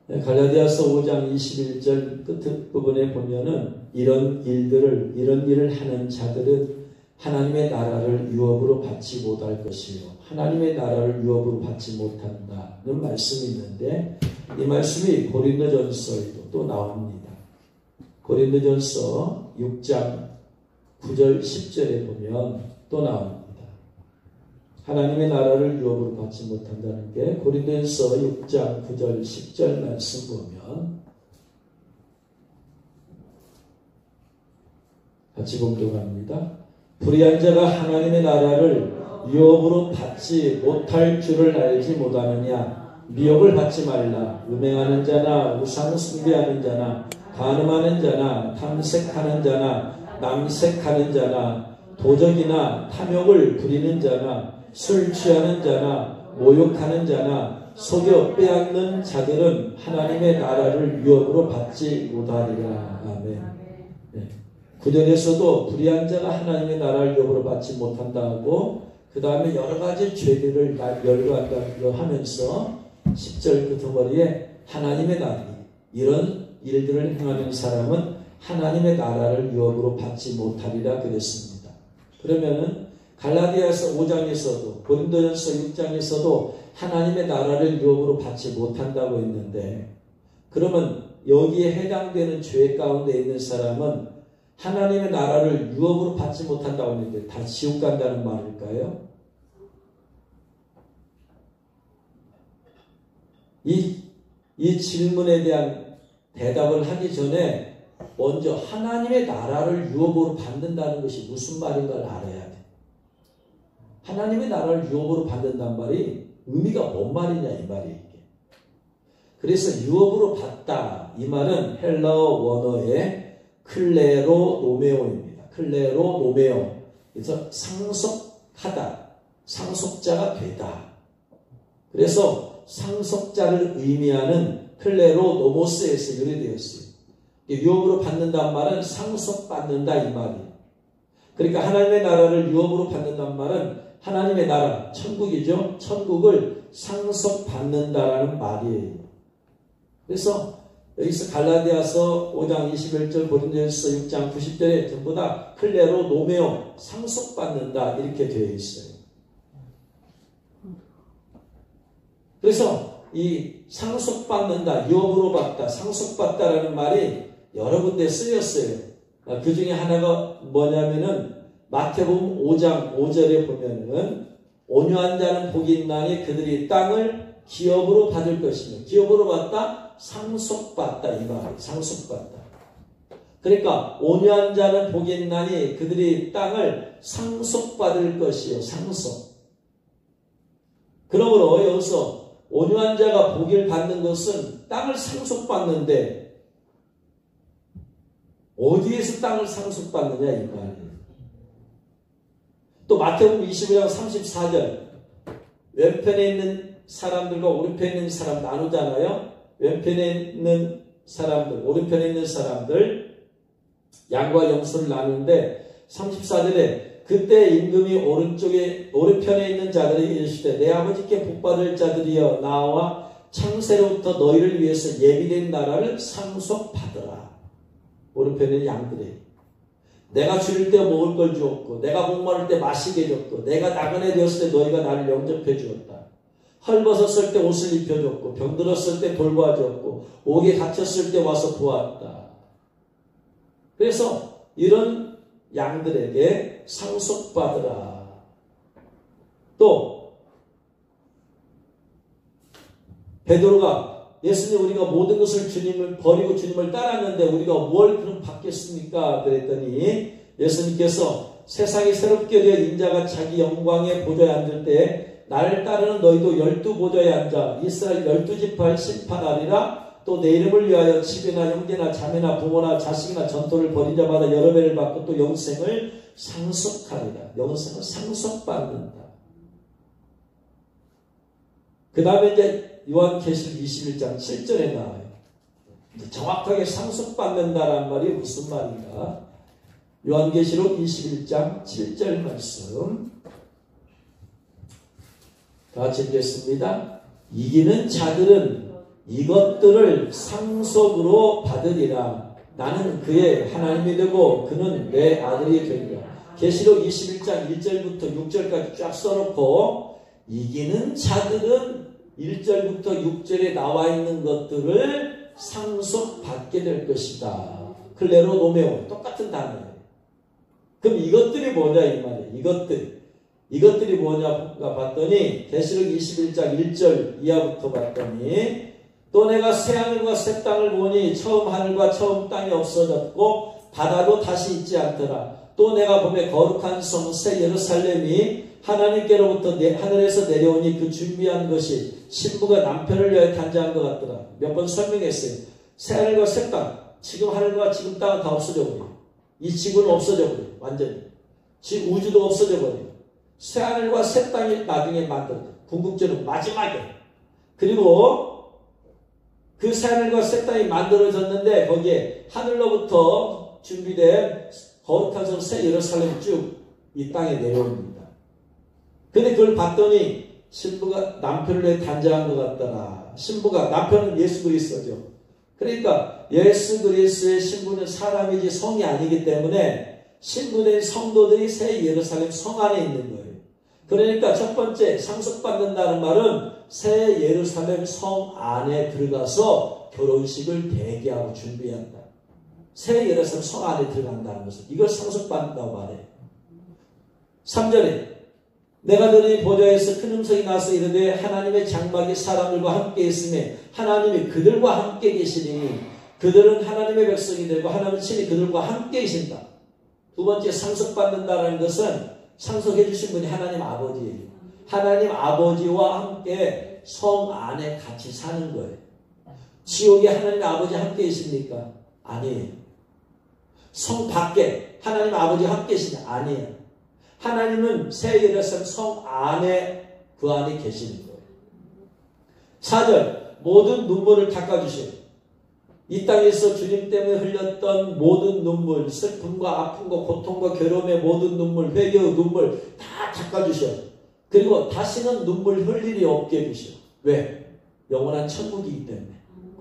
갈라디아서 5장 21절 끝부분에 보면은 이런 일을 하는 자들은 하나님의 나라를 유업으로 받지 못할 것이요 하나님의 나라를 유업으로 받지 못한다는 말씀이 있는데 이 말씀이 고린도전서에도 또 나옵니다. 고린도전서 6장 9절 10절에 보면 또 나옵니다. 하나님의 나라를 유업으로 받지 못한다는 게 고린도전서 6장 9절 10절 말씀 보면 같이 봉독합니다. 불의한 자가 하나님의 나라를 유업으로 받지 못할 줄을 알지 못하느냐. 미혹을 받지 말라. 음행하는 자나 우상 숭배하는 자나 간음하는 자나 탐색하는 자나 남색하는 자나 도적이나 탐욕을 부리는 자나 술 취하는 자나 모욕하는 자나 속여 빼앗는 자들은 하나님의 나라를 유업으로 받지 못하리라. 아멘. 네. 구절에서도 불의한 자가 하나님의 나라를 유업으로 받지 못한다고 그 다음에 여러 가지 죄들을 열거한다고 하면서 10절 끝머리에 하나님의 나라 이런 일들을 행하는 사람은 하나님의 나라를 유업으로 받지 못하리라 그랬습니다. 그러면은 갈라디아서 5장에서도 고린도전서 6장에서도 하나님의 나라를 유업으로 받지 못한다고 했는데 그러면 여기에 해당되는 죄 가운데 있는 사람은 하나님의 나라를 유업으로 받지 못한다고 했는데 다 지옥 간다는 말일까요? 이 질문에 대한 대답을 하기 전에 먼저 하나님의 나라를 유업으로 받는다는 것이 무슨 말인가를 알아야 돼. 하나님의 나라를 유업으로 받는다는 말이 의미가 뭔 말이냐 이 말이에요. 그래서 유업으로 받다 이 말은 헬라어 원어의 클레로 노메오입니다. 클레로 노메오. 그래서 상속하다, 상속자가 되다. 그래서 상속자를 의미하는 클레로 노모스에서 유래되었어요. 유업으로 받는다는 말은 상속받는다 이 말이에요. 그러니까 하나님의 나라를 유업으로 받는다는 말은 하나님의 나라, 천국이죠. 천국을 상속받는다라는 말이에요. 그래서 여기서 갈라디아서 5장 21절, 고린도전서 6장 90절에 전부 다 클레로 노메오, 상속받는다 이렇게 되어 있어요. 그래서 이 상속받는다, 유업으로 받다, 상속받다라는 말이 여러 군데 쓰였어요. 그 중에 하나가 뭐냐면은 마태복음 5장 5절에 보면은 온유한 자는 복이 있나니 그들이 땅을 기업으로 받을 것이며 기업으로 받다 상속받다 이 말이에요. 상속받다. 그러니까 온유한 자는 복이 있나니 그들이 땅을 상속받을 것이요. 상속. 그러므로 여기서 온유한 자가 복을 받는 것은 땅을 상속받는데 어디에서 땅을 상속받느냐 이 말이에요. 또 마태복음 25장 34절 왼편에 있는 사람들과 오른편에 있는 사람 나누잖아요. 왼편에 있는 사람들, 오른편에 있는 사람들 양과 염소를 나누는데 34절에 그때 임금이 오른편에 있는 자들이 이르시되 내 아버지께 복받을 자들이여 나와 창세로부터 너희를 위해서 예비된 나라를 상속받으라. 오른편에 있는 양들이 내가 줄일 때 먹을 걸 주었고 내가 목마를 때 마시게 해줬고 내가 나그네 되었을 때 너희가 나를 영접해 주었다. 헐벗었을 때 옷을 입혀줬고 병들었을 때 돌봐주었고 옥에 갇혔을 때 와서 보았다. 그래서 이런 양들에게 상속받으라. 또 베드로가 예수님 우리가 모든 것을 주님을 버리고 주님을 따랐는데 우리가 뭘 그럼 받겠습니까? 그랬더니 예수님께서 세상이 새롭게 되어 인자가 자기 영광의 보좌에 앉을 때 나를 따르는 너희도 12보좌에 앉아 이스라엘 12지파를 심판하리라. 또 내 이름을 위하여 집이나 형제나 자매나 부모나 자식이나 전토를 벌인 자마다 여러 배를 받고 또 영생을 상속하리라. 영생을 상속받는다. 그 다음에 이제 요한계시록 21장 7절에 나와요. 정확하게 상속받는다라는 말이 무슨 말인가? 요한계시록 21장 7절 말씀 다 같이 읽겠습니다. 이기는 자들은 이것들을 상속으로 받으리라. 나는 그의 하나님이 되고 그는 내 아들이 되리라. 계시록 21장 1절부터 6절까지 쫙 써놓고 이기는 자들은 1절부터 6절에 나와 있는 것들을 상속받게 될 것이다. 클레로 노메오 똑같은 단어예요. 그럼 이것들이 뭐냐 이 말이에요. 이것들이 뭐냐가 봤더니 계시록 21장 1절 이하부터 봤더니 또 내가 새하늘과 새 땅을 보니 처음 하늘과 처음 땅이 없어졌고 바다도 다시 있지 않더라. 또 내가 보매 거룩한 성 새 예루살렘이 하나님께로부터 하늘에서 내려오니 그 준비한 것이 신부가 남편을 위하여 탄생한 것 같더라. 몇 번 설명했어요. 새하늘과 새 땅. 지금 하늘과 지금 땅은 다 없어져 버려요. 이 지구는 없어져 버려요. 완전히. 지금 우주도 없어져 버려요. 새하늘과 새 땅이 나중에 만들어요. 궁극적으로 마지막에. 그리고 그 새하늘과 새 땅이 만들어졌는데 거기에 하늘로부터 준비된 거룩한 성 새 예루살렘 쭉 이 땅에 내려옵니다. 근데 그걸 봤더니 신부가 남편을 위해 단장한 것 같더라. 신부가 남편은 예수 그리스도죠. 그러니까 예수 그리스도의 신부는 사람이지 성이 아니기 때문에 신부된 성도들이 새 예루살렘 성 안에 있는 거예요. 그러니까 첫 번째 상속받는다는 말은 새 예루살렘 성 안에 들어가서 결혼식을 대기하고 준비한다. 새 예루살렘 성 안에 들어간다는 것을 이걸 상속받는다고 말해요. 3절에 내가 들으니 보좌에서 큰 음성이 나서 이르되 하나님의 장막이 사람들과 함께 있으며 하나님이 그들과 함께 계시니 그들은 하나님의 백성이 되고 하나님은 친히 그들과 함께 계신다. 두 번째 상속받는다는 것은 상속해 주신 분이 하나님 아버지예요. 하나님 아버지와 함께 성 안에 같이 사는 거예요. 지옥에 하나님 아버지 함께 계십니까? 아니에요. 성 밖에 하나님 아버지와 함께 계시냐? 아니에요. 하나님은 새 예루살렘 성 안에 그 안에 계시는 거예요. 4절 모든 눈물을 닦아주셔요. 이 땅에서 주님 때문에 흘렸던 모든 눈물, 슬픔과 아픔과 고통과 괴로움의 모든 눈물, 회개의 눈물 다 닦아주셔. 그리고 다시는 눈물 흘릴 일이 없게 해주셔. 왜? 영원한 천국이기 때문에.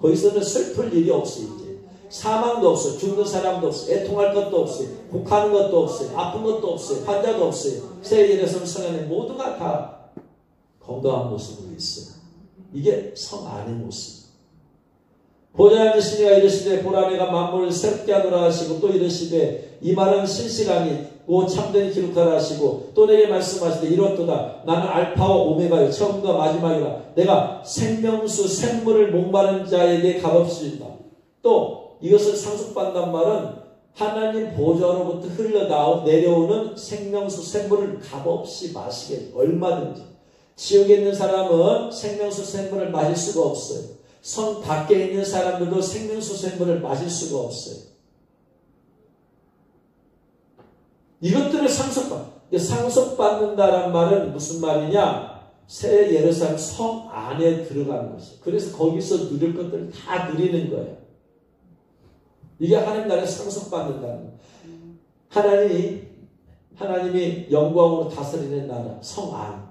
거기서는 슬플 일이 없어요. 이제 사망도 없어요. 죽는 사람도 없어요. 애통할 것도 없어요. 곡하는 것도 없어요. 아픈 것도 없어요. 환자도 없어요. 새 예루살렘 성 안에 모두가 다 건강한 모습으로 있어요. 이게 성 안의 모습. 보좌에 앉으신 이가 이르시되 보라 내가 만물을 새롭게 하노라 하시고 또 이르시되 이 말은 신실하니고 참된 기록하라 하시고 또 내게 말씀하시되 이렇도다 나는 알파와 오메가요 처음과 마지막이라 내가 생명수 샘물을 목마른 자에게 값없이 준다. 또 이것을 상속받는단 말은 하나님 보좌로부터 내려오는 생명수 샘물을 값없이 마시게 얼마든지. 지옥에 있는 사람은 생명수 샘물을 마실 수가 없어요. 성 밖에 있는 사람들도 생명수 샘물을 마실 수가 없어요. 이것들을 상속받는다는 말은 무슨 말이냐? 새 예루살렘 성 안에 들어가는 것이에요. 그래서 거기서 누릴 것들을 다 누리는 거예요. 이게 하나님 나라에 상속받는다는 거예요. 하나님이 영광으로 다스리는 나라, 성 안.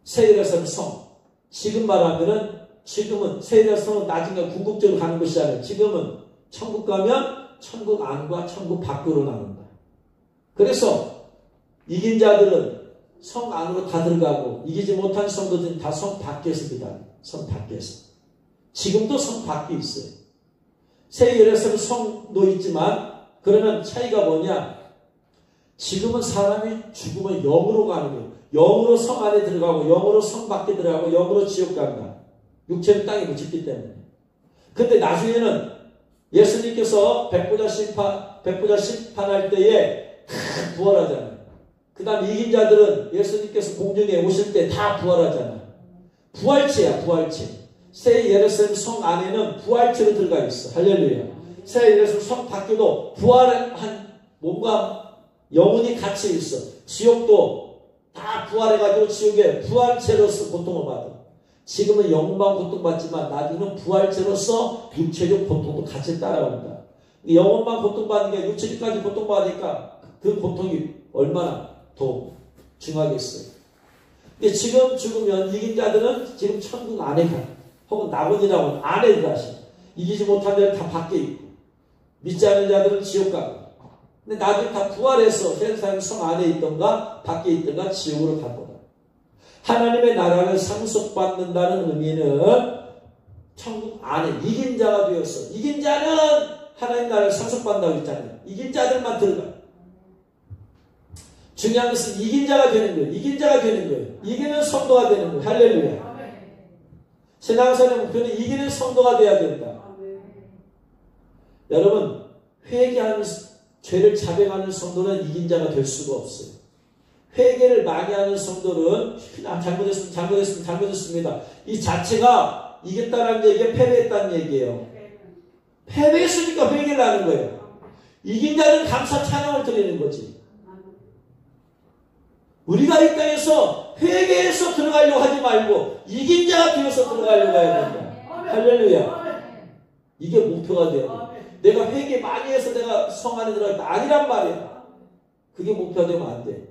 새 예루살렘 성. 지금 말하면은 지금은 새 예루살렘 성은 나중에 궁극적으로 가는 것이 아니라 지금은 천국 가면 천국 안과 천국 밖으로 나눈다. 그래서 이긴 자들은 성 안으로 다 들어가고 이기지 못한 성도들은 다 성 밖에서 기다려. 성 밖에서. 지금도 성 밖에 있어요. 새 예루살렘 성도 있지만 그러면 차이가 뭐냐? 지금은 사람이 죽으면 영으로 가는 거예요. 영으로 성 안에 들어가고 영으로 성 밖에 들어가고 영으로 지옥 간다. 육체는 땅에 묻혔기 때문에. 근데 나중에는 예수님께서 백보자 심판할 때에 다 부활하잖아요. 그 다음 이긴 자들은 예수님께서 공중에 오실 때 다 부활하잖아요. 부활체야, 부활체. 새 예루살렘 성 안에는 부활체로 들어가 있어. 할렐루야. 새 예루살렘 성 밖에도 부활한 몸과 영혼이 같이 있어. 지옥도 다 부활해가지고 지옥에 부활체로서 고통을 받아. 지금은 영혼만 고통받지만 나중에는 부활체로서 육체적 고통도 같이 따라온다. 영혼만 고통받는 게 육체적까지 고통받으니까 그 고통이 얼마나 더 중하겠어요. 근데 지금 죽으면 이긴 자들은 지금 천국 안에 가. 혹은 나본이라고 안에 들어가시. 이기지 못한 자는 다 밖에 있고 믿지 않는 자들은 지옥 가고. 근데 나중에 다 부활해서 세상의 성 안에 있던가 밖에 있던가 지옥으로 갈 거다. 하나님의 나라를 상속받는다는 의미는 천국 안에 이긴 자가 되어서 이긴 자는 하나님 나라를 상속받는다고 했잖아요. 이긴 자들만 들어가. 중요한 것은 이긴 자가 되는 거예요. 이긴 자가 되는 거예요. 이기는 성도가 되는 거예요. 할렐루야. 신앙생활의 목표는 이기는 성도가 돼야 된다. 여러분, 회개하는 죄를 자백하는 성도는 이긴 자가 될 수가 없어요. 회개를 많이 하는 성도는 잘못했습니다. 이 자체가 이겼다는 얘기가 패배했다는 얘기예요. 패배했으니까 회개를 하는 거예요. 이긴 자는 감사 찬양을 드리는 거지. 우리가 이 땅에서 회개해서 들어가려고 하지 말고 이긴 자가 되어서 들어가려고 해야 된다. 할렐루야. 이게 목표가 돼야 돼. 내가 회개 많이 해서 내가 성 안에 들어가겠다. 아니란 말이야. 그게 목표가 되면 안 돼.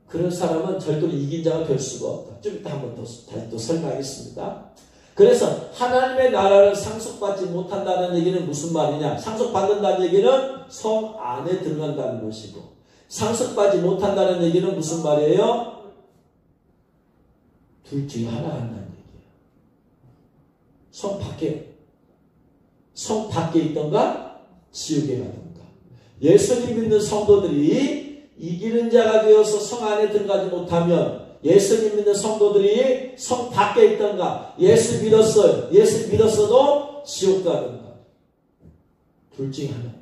그런 사람은 절대로 이긴 자가 될 수가 없다. 좀 이따 한번 다시 또 설명하겠습니다. 그래서 하나님의 나라를 상속받지 못한다는 얘기는 무슨 말이냐? 상속받는다는 얘기는 성 안에 들어간다는 것이고, 상속받지 못한다는 얘기는 무슨 말이에요? 둘 중에 하나 한다는 얘기예요. 성 밖에 있던가 지옥에 가던가. 예수님 믿는 성도들이 이기는 자가 되어서 성 안에 들어가지 못하면, 예수님 믿는 성도들이 성 밖에 있던가, 예수 믿었어요. 예수 믿었어도 지옥 가던가. 둘 중에 하나.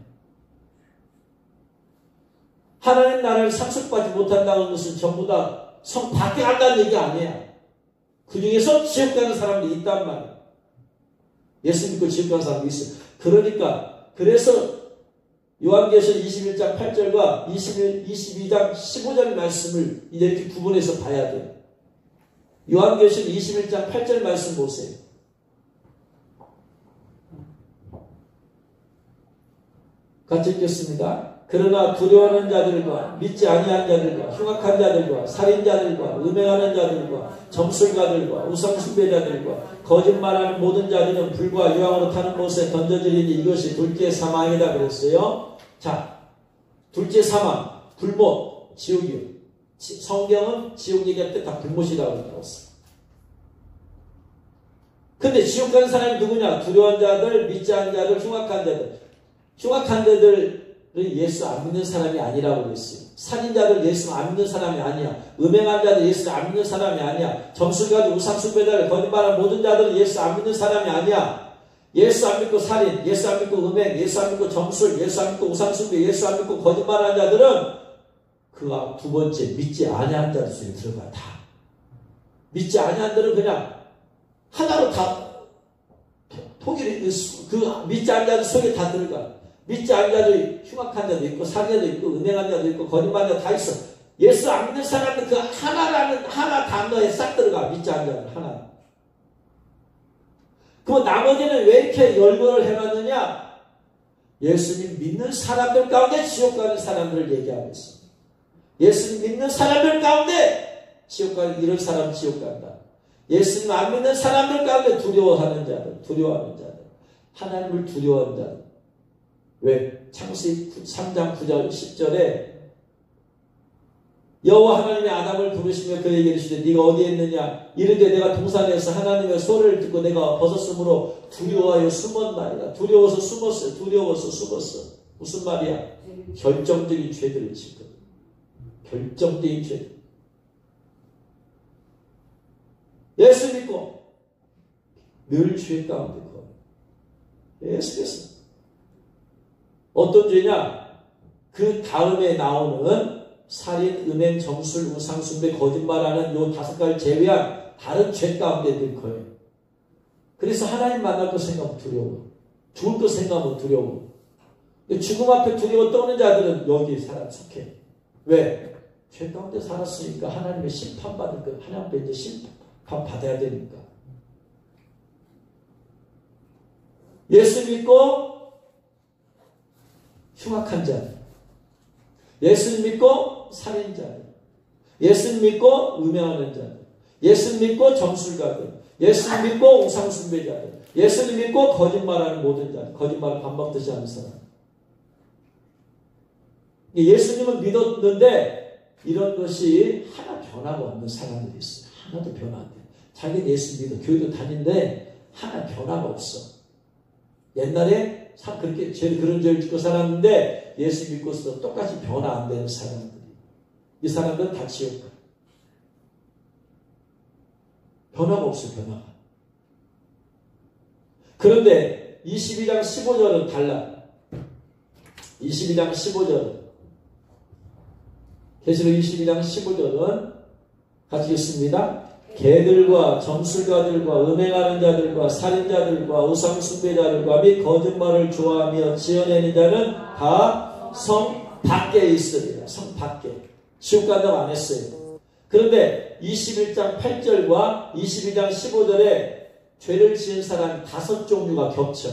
하나님 나라를 상속받지 못한다는 것은 전부 다 성 밖에 간다는 얘기 아니야. 그 중에서 지옥 가는 사람들이 있단 말이야. 예수 믿고 지옥 가는 사람이 있어요. 그래서 요한계시록 21장 8절과 22장 15절 말씀을 이렇게 구분해서 봐야 돼요. 요한계시록 21장 8절 말씀 보세요. 같이 읽겠습니다. 그러나 두려워하는 자들과 믿지 아니한 자들과 흉악한 자들과 살인자들과 음행하는 자들과 점술가들과 우상숭배자들과 거짓말하는 모든 자들은 불과 유황으로 타는 못에 던져지리니 이것이 둘째 사망이다 그랬어요. 자, 둘째 사망, 불못, 지옥이요. 성경은 지옥 얘기할 때 다 불못이라고 나왔어요. 근데 지옥 가는 사람이 누구냐? 두려운 자들, 믿지 않는 자들, 흉악한 자들. 흉악한 자들은 예수 안 믿는 사람이 아니라고 그랬어요. 살인자들 예수 안 믿는 사람이 아니야. 음행한 자들 예수 안 믿는 사람이 아니야. 점술가들, 우상숭배자들, 거짓말하는 모든 자들은 예수 안 믿는 사람이 아니야. 예수 안 믿고 살인, 예수 안 믿고 음행, 예수 안 믿고 점술, 예수 안 믿고 우상숭배, 예수 안 믿고 거짓말하는 자들은 그 두 번째 믿지 아니한 자들 속에 들어가. 다 믿지 아니한 자들은 그냥 하나로 다 포기를, 그 믿지 않는 자들 속에 다 들어가. 믿지 않는 자도 흉악한 자도 있고 살인자도 있고 음행한 자도 있고 거짓말한 자도 다 있어. 예수 안 믿는 사람은 그 하나라는 하나 단어에 싹 들어가. 믿지 않는 자는 하나. 그럼 나머지는 왜 이렇게 열거를 해놨느냐? 예수님 믿는 사람들 가운데 지옥 가는 사람들을 얘기하고 있습니다. 예수님 믿는 사람들 가운데 지옥 가는, 이런 사람 지옥 간다. 예수님 안 믿는 사람들 가운데 두려워하는 자들, 하나님을 두려워하는 자들. 왜? 창세기 3장 9절 10절에 여호와 하나님이 아담을 부르시며 그에게 이르시되 네가 어디에 있느냐? 이르되 내가 동산에서 하나님의 소리를 듣고 내가 벗었으므로 두려워하여 숨었나이다. 두려워서 숨었어요. 무슨 말이야? 결정적인 죄들을 짓거든. 결정적인 죄들. 예수 믿고 늘 죄 가운데 거예요. 예수께서 어떤 죄냐? 그 다음에 나오는 살인, 음행, 점술, 우상숭배, 거짓말하는 요 5가지를 제외한 다른 죄 가운데 들 거예요. 그래서 하나님 만날 거 생각하면 두려워. 죽을 거 생각하면 두려워. 죽음 앞에 두려워 떠는 자들은 여기 속해. 왜? 죄 가운데 살았으니까 하나님의 심판받을 거, 하나님 앞에 이제 심판 받아야 되니까. 예수 믿고 흉악한 자들, 예수 믿고 살인자들, 예수 믿고 음행하는 자들, 예수 믿고 점술가들, 예수님 믿고 우상 숭배자들, 예수님 믿고 거짓말하는 모든 자, 거짓말을 밥 먹듯이 하는 사람. 예수님은 믿었는데 이런 것이 하나 변화가 없는 사람들이 있어요. 하나도 변화 안 돼. 자기는 예수 믿어 교회도 다니는데 하나 변화가 없어. 옛날에 참 그렇게 그런 죄를 짓고 살았는데 예수 믿고서 똑같이 변화 안 되는 사람들이. 이 사람들은 다 지옥 가. 변화가 없어, 변화가. 그런데 22장 15절은 달라. 22장 15절은 계시록 22장 15절은 같이 읽습니다. 개들과 점술가들과 음행하는 자들과 살인자들과 우상숭배자들과 및 거짓말을 좋아하며 지어내는 자는 다 성 밖에 있으리라. 성 밖에. 지옥 간다고 안 했어요. 그런데 21장 8절과 22장 15절에 죄를 지은 사람이 5종류가 겹쳐.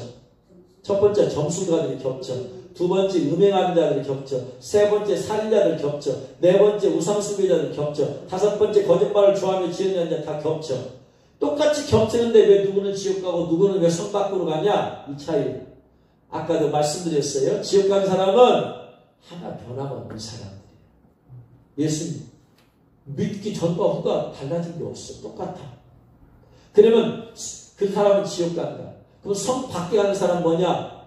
첫 번째 점술가들이 겹쳐. 두 번째 음행하는 자들이 겹쳐. 세 번째 살인자들 겹쳐. 네 번째 우상숭배자들 겹쳐. 다섯 번째 거짓말을 좋아하며 지은 자 다 겹쳐. 똑같이 겹치는데 왜 누구는 지옥 가고 누구는 왜 성 밖으로 가냐? 이 차이. 아까도 말씀드렸어요. 지옥 간 사람은 하나 변화가 없는 사람들이에요. 예수님 믿기 전과 후가 달라진 게 없어. 똑같아. 그러면 그 사람은 지옥 간다. 그럼 성 밖에 가는 사람은 뭐냐?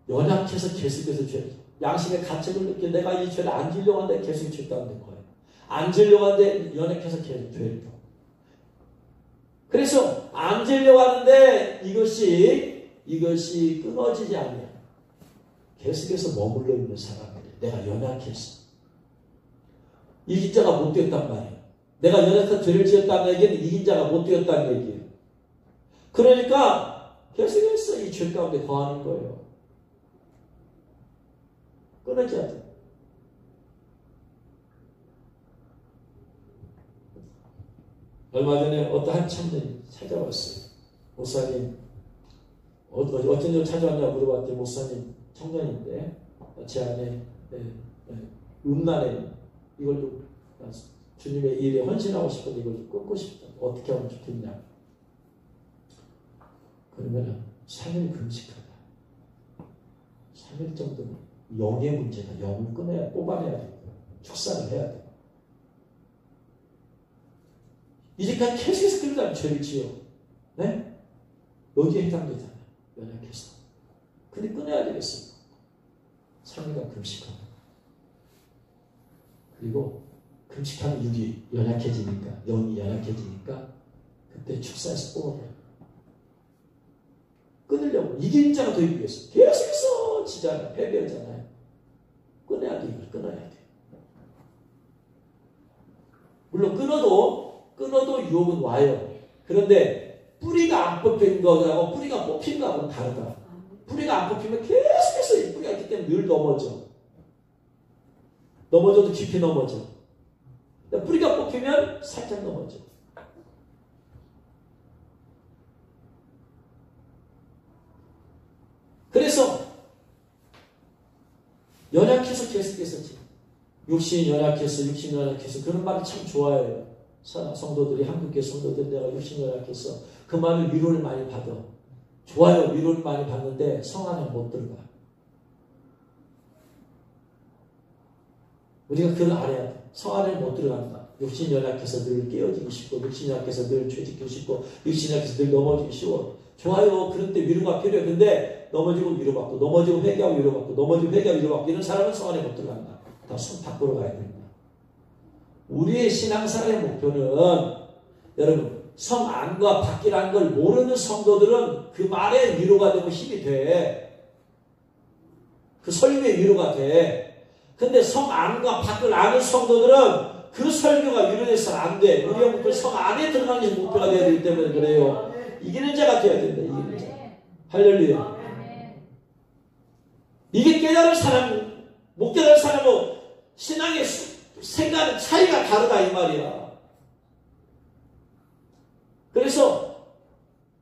연약해서 계속해서 죄. 양심의 가책을 느껴. 내가 이 죄를 안 지려고 하는데 계속 죄 따는 거예요. 안 지려고 하는데 연약해서 계속 죄를 따. 그래서 안 지려고 하는데 이것이 끊어지지 않아요. 계속해서 머물러 있는 사람들이. 내가 연약해서. 이긴 자가 못 되었단 말이에요. 내가 연약해서 죄를 지었다는 얘기는 이긴 자가 못 되었다는 얘기예요. 그러니까 계속해서 이 죄 가운데 거하는 거예요. 끊어져야 돼. 얼마 전에 어떤 한 청년이 찾아왔어요. 목사님, 어쩐 일 찾아왔냐 물어봤더니 목사님 청년인데 제 안에 음란에 이걸 좀 주님의 일에 헌신하고 싶은데 이걸 좀 끊고 싶다. 어떻게 하면 좋겠냐. 그러면 3일 금식하다. 3일 정도는 영의 문제다. 영을 끊어야, 뽑아내야 돼. 축사를 해야 돼. 이제까지 계속해서 끊다면 죄를 지어. 네? 여기에 해당되잖아요. 연약해서. 근데 끊어야 되겠어요. 3일간 금식하고. 그리고 금식하는 육이 연약해지니까, 영이 연약해지니까 그때 축사해서 뽑아버려요. 끊으려고. 이기는 자가 더 이기겠어. 계속해서 지잖아요. 패배하잖아요. 끊어야 돼. 이걸 끊어야 돼. 물론 끊어도 유혹은 와요. 그런데 뿌리가 안 뽑힌 거하고 뿌리가 뽑힌 거하고는 다르다. 뿌리가 안 뽑히면 계속해서 이 뿌리가 있기 때문에 늘 넘어져. 넘어져도 깊이 넘어져. 뿌리가 뽑히면 살짝 넘어져. 그래서 연약해서 계속해서 육신이 연약해서 그런 말이 참 좋아해요. 성도들이 한국교 성도들 내가 육신이 연약해서 그 말을 위로를 많이 받아. 좋아요. 위로를 많이 받는데 성 안에 못 들어가. 우리가 그걸 알아야 돼. 성 안에 못 들어간다. 육신이 연약해서 늘 깨어지기 쉽고 육신이 약해서 늘 죄짓기 쉽고 육신이 약해서 늘 넘어지기 쉬워. 좋아요. 그럴 때 위로가 필요해. 근데 넘어지고 위로받고 넘어지고 회개하고 위로받고 넘어지고 회개하고 위로받고 이런 사람은 성 안에 못 들어간다. 다 성 밖으로 가야 됩니다. 우리의 신앙생활의 목표는 여러분 성 안과 밖이라는 걸 모르는 성도들은 그 말에 위로가 되고 힘이 돼. 그 설교에 위로가 돼. 근데 성 안과 밖을 아는 성도들은 그 설교가 위로돼서 안 돼. 우리의 목표 성 안에 들어가는 게 목표가 되어야 되기 때문에 그래요. 이기는 자가 되어야 된다. 이기는 자. 할렐루야. 이게 깨달은 사람, 못 깨달은 사람은 신앙의 생각 차이가 다르다 이 말이야. 그래서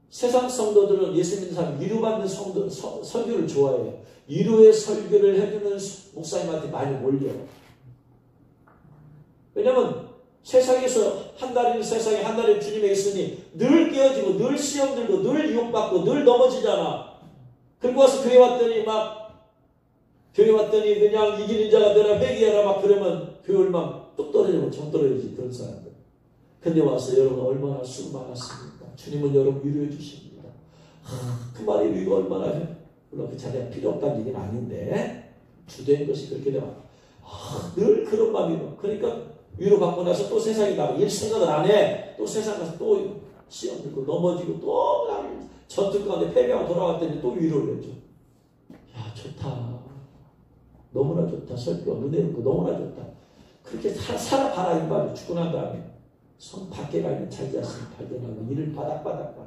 세상 성도들은 예수 믿는 사람 위로받는 성도 설교를 좋아해요. 위로의 설교를 해주는 목사님한테 많이 몰려. 왜냐면 세상에서 한 달이면 세상에 한 달이면 주님에 있으니 늘 깨어지고 늘 시험 들고 늘 유혹받고 늘 넘어지잖아. 그리고 와서 교회 왔더니 그냥 이기는 자가 되라 회개하라 막 그러면 교회를 막 뚝 떨어지고 정 떨어지지 그런 사람들. 근데 와서 여러분 얼마나 수고 많았습니까? 주님은 여러분 위로해 주십니다. 그 말이 위로 얼마나 해. 물론 그 자리가 필요 없다는 얘기는 아닌데 주된 것이 그렇게 되면 늘 그런 마음이 그러니까 위로받고 나서 또 세상이 나고 일 생각을 안 해. 또 세상 가서 또 시험 들고 넘어지고 또 그냥 전투 가운데 패배하고 돌아왔더니 또 위로를 해줘. 야 좋다. 너무나 좋다. 설교 은혜롭고 너무나 좋다. 그렇게 살아봐라 이 말이 죽고 난 다음에 성 밖에 가 있는 자기 자신을 발견하고 이를 바닥바닥 봐.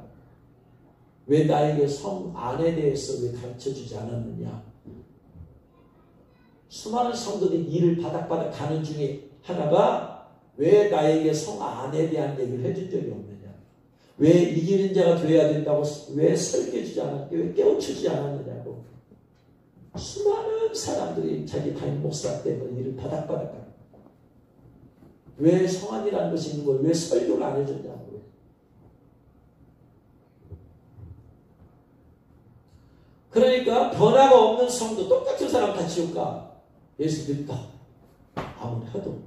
왜 나에게 성 안에 대해서 왜 가르쳐주지 않았느냐. 수많은 성도들이 이를 바닥바닥 가는 중에 하나가 왜 나에게 성 안에 대한 얘기를 해준 적이 없느냐. 왜 이기는 자가 되어야 된다고 왜 설계해주지 않았느냐. 왜 깨우쳐주지 않았느냐고. 수많은 사람들이 자기 담임 목사 때문에 이를 바닥바닥 가는 거예요. 왜 성안이라는 것이 있는 걸 왜 설교를 안 해줬냐고요. 그러니까 변화가 없는 성도 똑같은 사람 다 지옥 가. 예수 믿다. 아무리 해도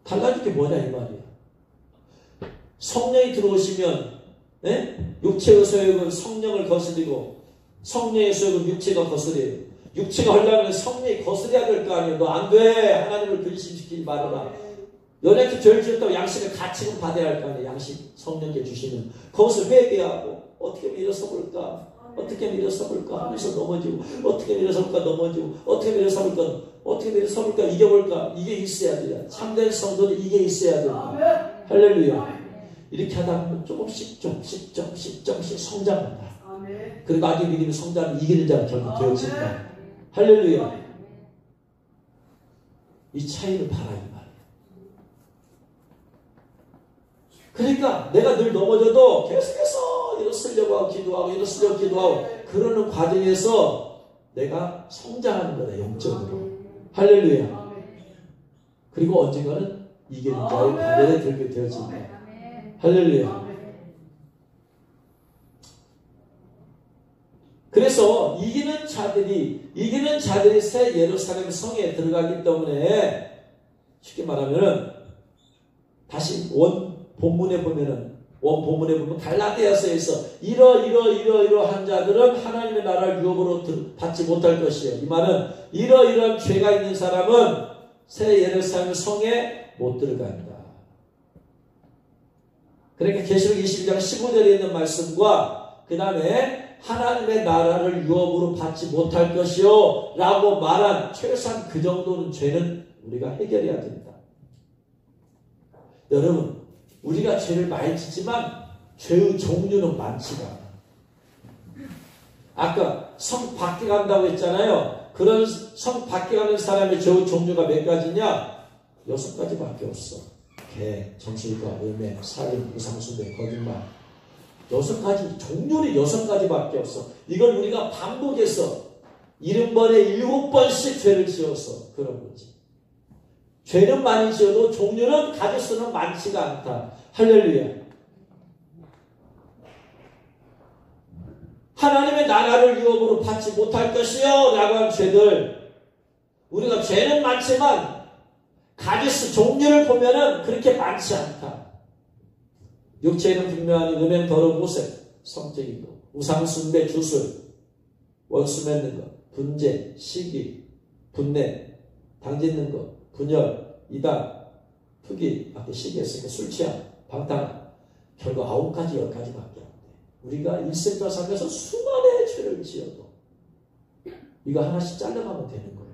달라질 게 뭐냐 이 말이야. 성령이 들어오시면 육체의 소욕은 성령을 거스리고 성령의 소욕은 육체가 거스려요. 육체가 하려면 성령이 거스려야 될 거 아니에요. 너 안 돼. 하나님을 근심시키지 말아라. 연약히 죄를 지었다고 양심의 가책은 받아야 할 거 아니에요. 양심 성령께 주시면 거기서 회개하고 어떻게 밀어서볼까 어떻게 밀어서볼까 하면서 넘어지고 어떻게 밀어서볼까 넘어지고 어떻게 밀어서볼까 이겨볼까 이게 있어야 돼요. 참된 성도는 이게 있어야 돼요. 할렐루야. 이렇게 하다 보면 조금씩 성장한다. 그리고 아기 믿음이 성장하면 이기는 자가 결국 되어진다. 할렐루야. 이 차이를 봐라 이 말이야. 그러니까 내가 늘 넘어져도 계속해서 일어서려고 하고 기도하고 그러는 과정에서 내가 성장하는 거다 영적으로. 할렐루야. 그리고 언젠가는 이기는 자의 반열에 들게 되어진다. 할렐루야. 그래서 이기는 자들이 새 예루살렘 성에 들어가기 때문에 쉽게 말하면은 다시 본문에 보면 갈라디아서에서 이러한 자들은 하나님의 나라를 유업으로 받지 못할 것이에요. 이 말은 이러한 죄가 있는 사람은 새 예루살렘 성에 못 들어간다. 그러니까 계시록 22장 15절에 있는 말씀과 그 다음에 하나님의 나라를 유업으로 받지 못할 것이요 라고 말한 최소한 그 정도는 죄는 우리가 해결해야 된다. 여러분 우리가 죄를 많이 짓지만 죄의 종류는 많지가 않아. 아까 성 밖에 간다고 했잖아요. 그런 성 밖에 가는 사람의 죄의 종류가 몇 가지냐? 6가지밖에 없어. 개, 정실과, 음해, 살인, 우상숭배, 거짓말. 6가지, 종류는 6가지밖에 없어. 이걸 우리가 반복해서 70번에 7번씩 죄를 지어서 그런 거지. 죄는 많이 지어도 종류는 가짓수는 많지가 않다. 할렐루야. 하나님의 나라를 유업으로 받지 못할 것이요 라고 한 죄들. 우리가 죄는 많지만 가짓수 종류를 보면은 그렇게 많지 않다. 육체에는 분명한 음행, 더러운 모색, 성적인 것, 우상 숭배, 주술, 원수 맺는 것, 분재, 시기, 분내, 당짓는 것, 분열, 이단, 투기, 아까 시기했으니까 술 취함, 방탕, 결국 9가지, 10가지밖에 안 돼. 우리가 일생과 살면서 수많은 죄를 지어도 이거 하나씩 잘라가면 되는 거예요.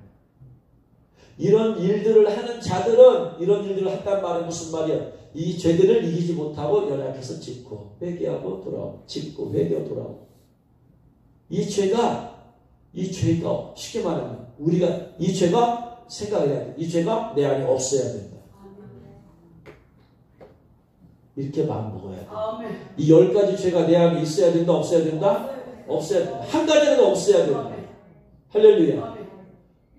이런 일들을 하는 자들은 이런 일들을 한단 말은 무슨 말이야? 이 죄들을 이기지 못하고 연약해서 짓고 회개하고 돌아오고 짓고 회개하고 돌아오고 이 죄가 쉽게 말하면 우리가 이 죄가 생각해야 돼. 이 죄가 내 안에 없어야 된다. 이렇게 마음 먹어야 돼. 이 10가지 죄가 내 안에 있어야 된다 없어야 된다? 없어야 된다. 한 가지라도 없어야 된다. 할렐루야.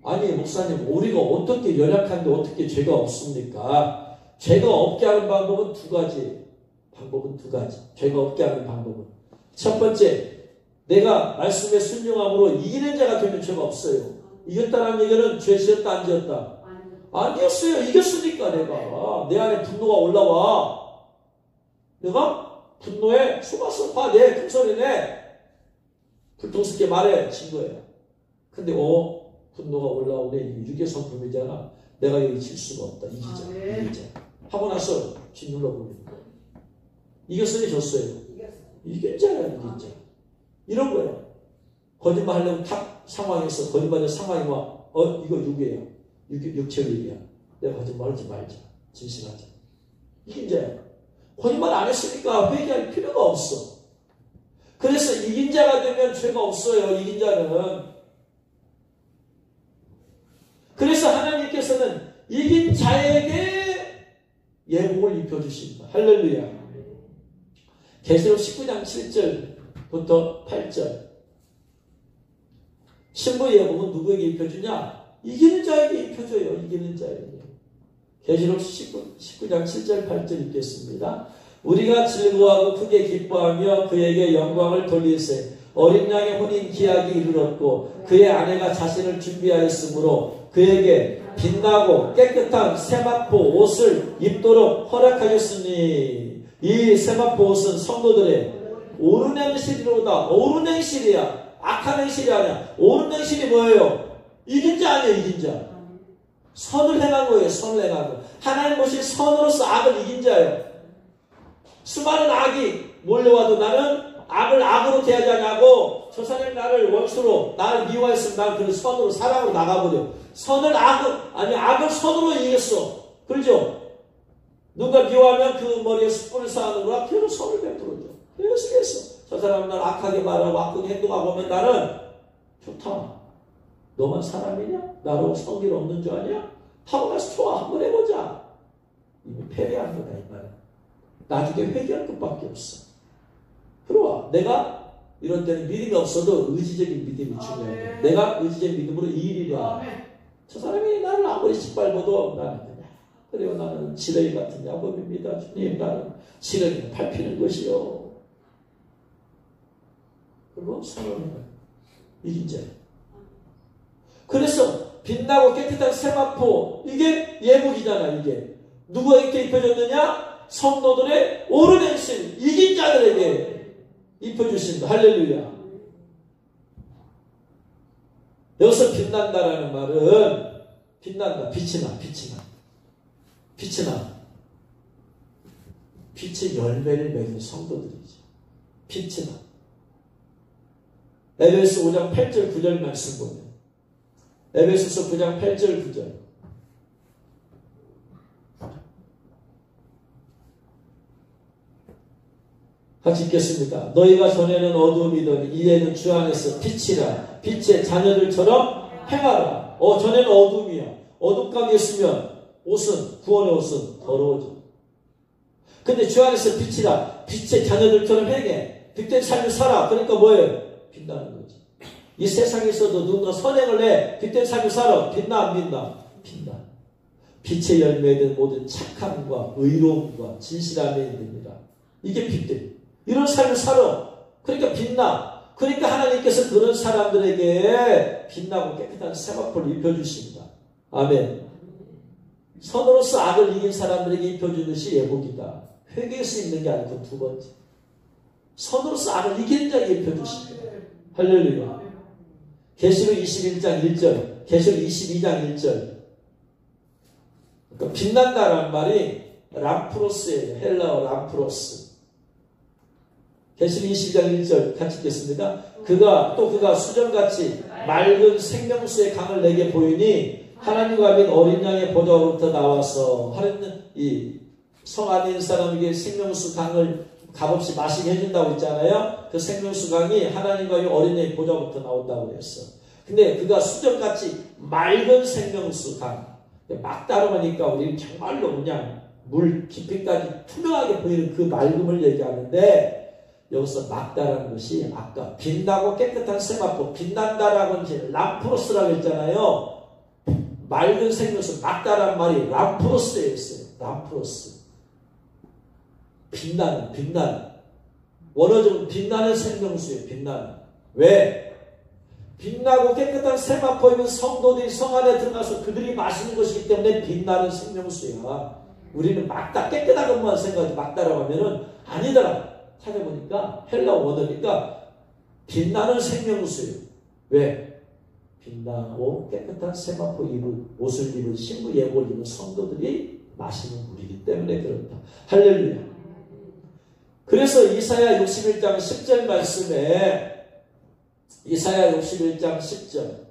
아니 목사님 우리가 어떻게 연약한데 어떻게 죄가 없습니까? 죄가 없게 하는 방법은 두 가지. 죄가 없게 하는 방법은. 첫 번째, 내가 말씀에 순종함으로 이기는 자가 되면 죄가 없어요. 이겼다는 얘기는 죄 지었다 안 지었다? 아니었어요. 이겼으니까 내가. 내 안에 분노가 올라와. 내가 분노에 속았어. 봐. 내 큰소리네. 불통스럽게 말해. 진 거예요. 근데 분노가 올라오네. 이게 육의 성품이잖아. 내가 여기 질 수가 없다. 이기자. 하고 나서 쥐 눌러버리는 거예요. 이겼으니 졌어요. 이긴 자야. 이런 거예요. 거짓말 하려면 탁 상황에서 거짓말의 상황이 와. 이거 육이에요. 육체의 일이야. 내가 거짓말하지 말자. 진실하자. 이긴 자야. 거짓말 안 했으니까 회개할 필요가 없어. 그래서 이긴 자가 되면 죄가 없어요. 이긴 자는. 그래서 하나님께서는 이긴 자에게 예복을 입혀주십니다. 할렐루야. 계시록 19장 7절부터 8절. 신부 예복은 누구에게 입혀주냐? 이기는 자에게 입혀줘요. 이기는 자에게. 계시록 19장 7절 8절 읽겠습니다. 우리가 즐거워하고 크게 기뻐하며 그에게 영광을 돌리세. 어린 양의 혼인 기약이 이르렀고 그의 아내가 자신을 준비하였으므로 그에게 빛나고 깨끗한 세마포 옷을 입도록 허락하셨으니 이 세마포 옷은 성도들의 옳은 행실이로다. 옳은 행실이야. 악한 행실이 아니야. 옳은 행실이 뭐예요? 이긴 자 아니에요. 이긴 자. 선을 행한 거예요. 선을 행한 거. 하나님 보신 선으로서 악을 이긴 자예요. 수많은 악이 몰려와도 나는 악을 악으로 대하지 않냐고. 저 사람이 나를 원수로 나를 미워했으면 나는 그 선으로 사랑으로 나가버려. 악을 선으로 이겼어. 그렇죠? 누가 미워하면 그 머리에 숯불을 쌓아놓으라. 그래도 선을 베풀어줘. 그래서 저 사람은 날 악하게 말하고 악하게 행동하고 보면 나는 좋다. 너만 사람이냐? 나로 성질 없는 줄 아냐? 하고 나서 좋아. 한번 해보자. 이미 패배한 거다 이 말이야. 나중에 회개할 것밖에 없어. 들어와. 내가 이런 때는 믿음이 없어도 의지적인 믿음이 중요해. 내가 의지적인 믿음으로 이 일이라. 저 사람이 나를 아무리 짓밟아도 나는 그래요. 나는 지렁이 같은 야곱입니다. 주님, 나는 지렁이는 밟히는 것이요. 그리고 선언을 이긴 자예요. 그래서 빛나고 깨끗한 세마포, 이게 예복이잖아. 이게 누구에게 입혀졌느냐? 성도들의 옳은 행실, 이긴 자들에게 입혀주신다. 할렐루야. 여기서 빛난다라는 말은 빛난다. 빛이 나. 빛의 열매를 맺는 성도들이지. 빛이 나. 에베소 5장 8절 9절 말씀 보면 에베소서 9장 8절 9절 같이 읽겠습니다. 너희가 전에는 어두움이더니 이제는 주 안에서 빛이라. 빛의 자녀들처럼 행하라. 전에는 어둠이야. 어둠감이 있으면 옷은, 구원의 옷은 더러워져. 근데 주 안에서 빛이라. 빛의 자녀들처럼 행해. 빛된 삶을 살아. 그러니까 뭐예요? 빛나는 거지. 이 세상에서도 누군가 선행을 해. 빛된 삶을 살아. 빛나 안 빛나? 빛나. 빛의 열매된 모든 착함과 의로움과 진실함에 있습니다. 이게 빛들. 이런 삶을 살아. 그러니까 빛나. 그러니까 하나님께서 그런 사람들에게 빛나고 깨끗한 세마포를 입혀주십니다. 아멘. 선으로서 악을 이긴 사람들에게 입혀준 것이 예복이다. 회개에서 입는 게 아니고 두 번째. 선으로서 악을 이기는 자에게 입혀주십니다. 할렐루야. 계시록 21장 1절, 계시록 22장 1절. 그러니까 빛난다라는 말이 람프로스예요. 헬라어 람프로스. 계시록 22장 1절 같이 읽겠습니다. 그가 수정같이 맑은 생명수의 강을 내게 보이니 하나님과 및 어린 양의 보좌로부터 나와서 이 성 안에 있는 사람에게 생명수 강을 값없이 마시게 해준다고 했잖아요. 그 생명수 강이 하나님과 이 어린 양의 보좌로부터 나온다고 했어. 근데 그가 수정같이 맑은 생명수 강. 막 따라가니까 우리는 정말로 그냥 물 깊이까지 투명하게 보이는 그 맑음을 얘기하는데 여기서 막다라는 것이 아까 빛나고 깨끗한 세마포, 빛난다라고 이제 람프로스라고 했잖아요. 맑은 생명수, 막다라는 말이 람프로스에 있어요. 람프로스. 빛나는. 원어적으로 빛나는 생명수예요. 빛나는. 왜? 빛나고 깨끗한 세마포 있는 성도들이 성 안에 들어가서 그들이 마시는 것이기 때문에 빛나는 생명수야. 우리는 막다, 깨끗한 것만 생각하지 막다라고 하면은 아니더라. 찾아보니까 헬라 원어니까 빛나는 생명수예요. 왜? 빛나고 깨끗한 세마포 옷을 입은 신부 예복을 입은 성도들이 마시는 물이기 때문에 그렇다. 할렐루야. 그래서 이사야 61장 10절 말씀에 이사야 61장 10절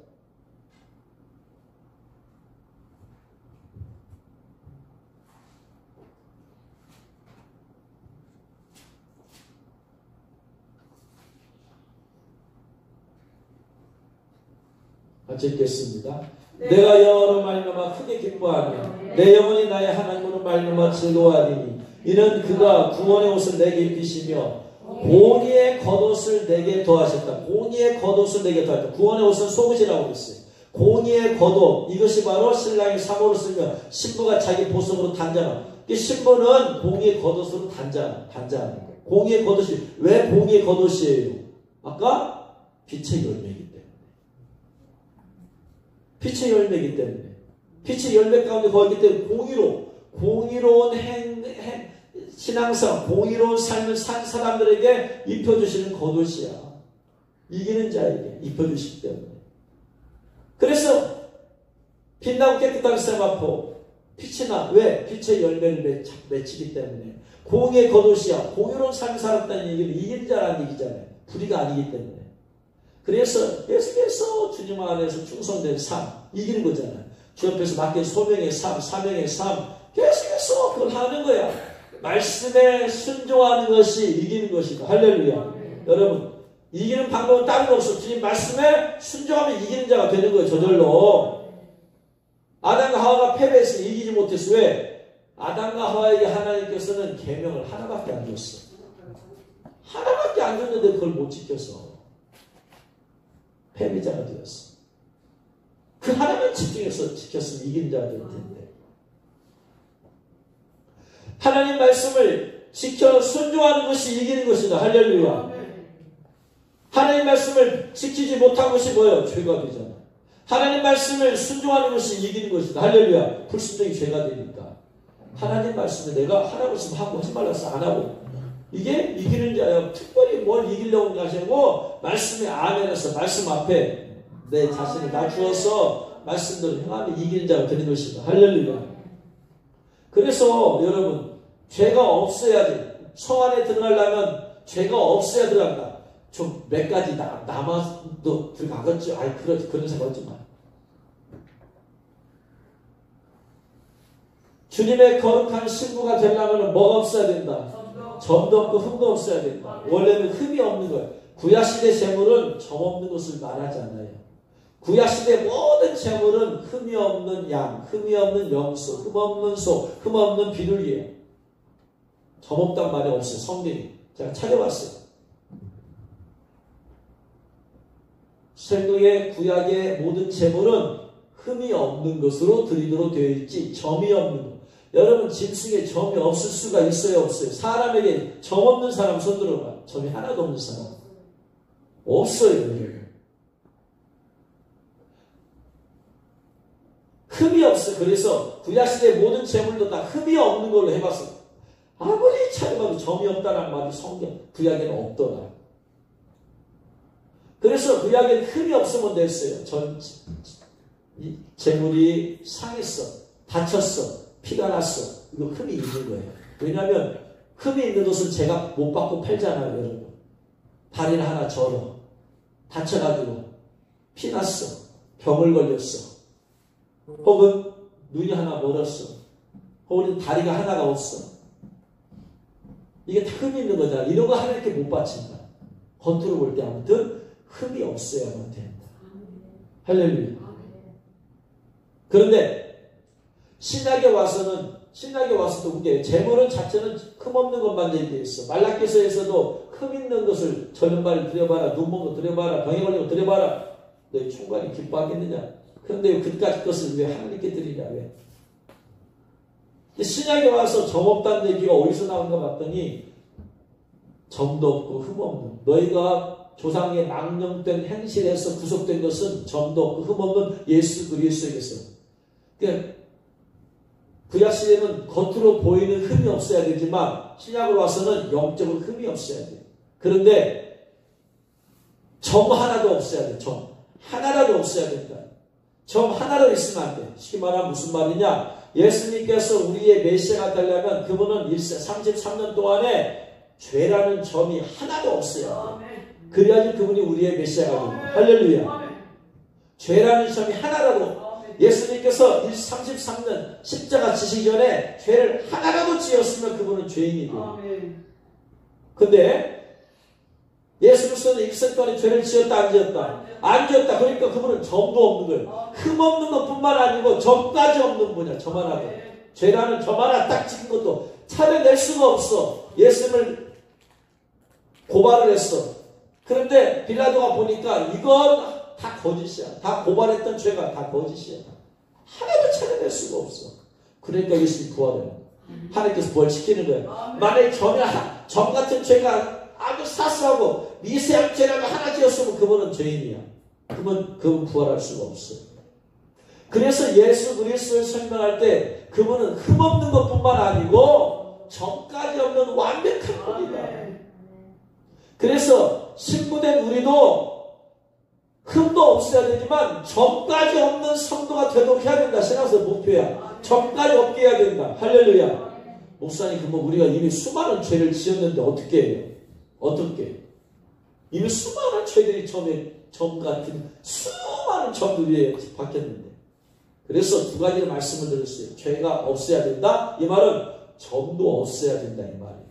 같이 읽겠습니다. 내가 여호와로 말미암아 크게 기뻐하며 내 영혼이 나의 하나님으로 말미암아 즐거워하리니 이는 그가 구원의 옷을 내게 입히시며 공의의 겉옷을 내게 더하셨다. 공의의 겉옷을 내게 더하셨다. 구원의 옷은 속옷이라고 그랬어요. 공의의 겉옷, 이것이 바로 신랑이 사모를 쓰면 신부가 자기 보석으로 단장하는. 신부는 공의의 겉옷으로 단장하는 거예요. 공의의 겉옷이 왜 공의의 겉옷이에요? 아까 빛의 열매이기 때문에. 빛의 열매이기 때문에. 빛의 열매 가운데 거기 때문에 공의로운 신앙성, 공의로운 삶을 산 사람들에게 입혀주시는 겉옷이야. 이기는 자에게 입혀주시기 때문에. 그래서 빛나고 깨끗한 세마포, 빛이 나. 왜? 빛의 열매를 맺히기 때문에. 공의의 겉옷이야. 공의로운 삶을 살았다는 얘기는 이기는 자라는 얘기잖아요. 불의가 아니기 때문에. 그래서 계속해서 주님 안에서 충성된 삶, 이기는 거잖아요. 주 옆에서 맡긴 소명의 삶, 사명의 삶, 계속해서 그걸 하는 거야. 말씀에 순종하는 것이 이기는 것이다. 할렐루야. 여러분, 이기는 방법은 다른 거 없어. 주님 말씀에 순종하면 이기는 자가 되는 거예요. 저절로. 아담과 하와가 패배해서 이기지 못했어. 왜? 아담과 하와에게 하나님께서는 계명을 하나밖에 안 줬어. 하나밖에 안 줬는데 그걸 못 지켜서 패배자가 되었어. 그 하나만 집중해서 지켰으면 이기는 자가 될 텐데. 하나님 말씀을 지켜 순종하는 것이 이기는 것이다. 할렐루야. 하나님 말씀을 지키지 못한 것이 뭐예요? 죄가 되잖아. 하나님 말씀을 순종하는 것이 이기는 것이다. 할렐루야. 불순종이 죄가 되니까. 하나님 말씀에 내가 하라고 했으면 하고 하지 말라서 안 하고. 이게 이기는 자예요. 특별히 뭘 이기려고 하시고 말씀에 아멘해서 말씀 앞에 내 자신을 낮추어서 말씀대로 행하면 이기는 자가 되는 것이다. 할렐루야. 그래서 여러분 죄가 없어야지. 성 안에 들어가려면 죄가 없어야 들어간다. 좀 몇 가지 남아도 들어가겠죠. 아이 그런 생각 하지 마. 주님의 거룩한 신부가 되려면 뭐가 없어야 된다? 점도 없고 흠도 없어야 된다. 원래는 흠이 없는 거예요. 구약시대 제물은 점 없는 것을 말하지 않아요. 구약시대 모든 제물은 흠이 없는 양, 흠이 없는 염소, 흠 없는 소, 흠 없는 비둘기예요. 점 없단 말이 없어요. 성경이. 제가 찾아봤어요. 생도의 구약의 모든 제물은 흠이 없는 것으로 드리도록 되어 있지 점이 없는 것. 여러분 짐승에 점이 없을 수가 있어요? 없어요? 사람에게 점 없는 사람 손 들어봐. 점이 하나도 없는 사람 없어요. 흠이 없어. 그래서 구약시대 모든 제물도 다 흠이 없는 걸로 해봤어. 아무리 찾아봐도 점이 없다는 말이 성경 구약에는 없더라. 그래서 구약에는 흠이 없으면 됐어요. 제물이 상했어, 다쳤어, 피가 났어. 이거 흠이 있는 거예요. 왜냐하면 흠이 있는 것은 제가 못 받고 팔잖아요, 여러분. 다리를 하나 절어, 다쳐가지고 피 났어, 병을 걸렸어, 혹은 눈이 하나 멀었어, 혹은 다리가 하나가 없어. 이게 다 흠이 있는 거잖아. 이런 거 하나님께 못 바친다. 겉으로 볼 때 아무튼 흠이 없어야만 된다. 할렐루야. 그런데 신약에 와서도 그게 제물은 자체는 흠 없는 것만 되어 있어. 말라기서에서도 흠 있는 것을 전염발을 들여봐라, 눈먼 거 들여봐라, 병에 걸린 거 들여봐라. 너희 총괄이 기뻐하겠느냐? 그런데 그까짓 것을 왜 하나님께 드리냐? 왜? 신약에 와서 점 없다는 얘기가 어디서 나온가 봤더니 점도 없고 흠 없는, 너희가 조상의 망령된 행실에서 구속된 것은 점도 없고 흠 없는 예수 그리스도에게서. 그러니까 구약 시대는 겉으로 보이는 흠이 없어야 되지만 신약으로 와서는 영적으로 흠이 없어야 돼요. 그런데 점 하나도 없어야 돼. 점 하나라도 없어야 된다. 점 하나로 있으면 안 돼. 쉽게 말하면 무슨 말이냐? 예수님께서 우리의 메시아가 되려면 그분은 33년 동안에 죄라는 점이 하나도 없어요. 그래야지 그분이 우리의 메시아가 됩니다. 할렐루야. 죄라는 점이 하나라도, 예수님께서 33년 십자가 지시기 전에 죄를 하나라도 지었으면 그분은 죄인이 돼요. 근데 예수 그리스도는 일생 동안에 죄를 지었다 안 지었다? 안 지었다. 그러니까 그분은 점도 없는 거예요. 흠 없는 것뿐만 아니고 점까지 없는 분이야. 점 하나도. 죄라는 점 하나 딱 찍은 것도 찾아낼 수가 없어. 예수님을 고발을 했어. 그런데 빌라도가 보니까 이건 다 거짓이야. 다 고발했던 죄가 다 거짓이야. 하나도 찾아낼 수가 없어. 그러니까 예수님이 구원해요. 하나님께서 벌시키는 거예요. 만약에 점 같은 죄가 아주 사소하고 미세한 죄라도 하나 지었으면 그분은 죄인이야. 그분 부활할 수가 없어요. 그래서 예수 그리스도를 설명할 때 그분은 흠 없는 것뿐만 아니고 점까지 없는 완벽한 분이다. 그래서 신부된 우리도 흠도 없어야 되지만 점까지 없는 성도가 되도록 해야 된다. 신앙에서 목표야. 점까지 없게 해야 된다. 할렐루야. 목사님, 그러면 우리가 이미 수많은 죄를 지었는데 어떻게 해요? 어떻게? 이미 수많은 죄들이 점 같은 수많은 점들이 박혔는데. 그래서 두 가지를 말씀을 드렸어요. 죄가 없어야 된다. 이 말은 점도 없어야 된다. 이 말이에요.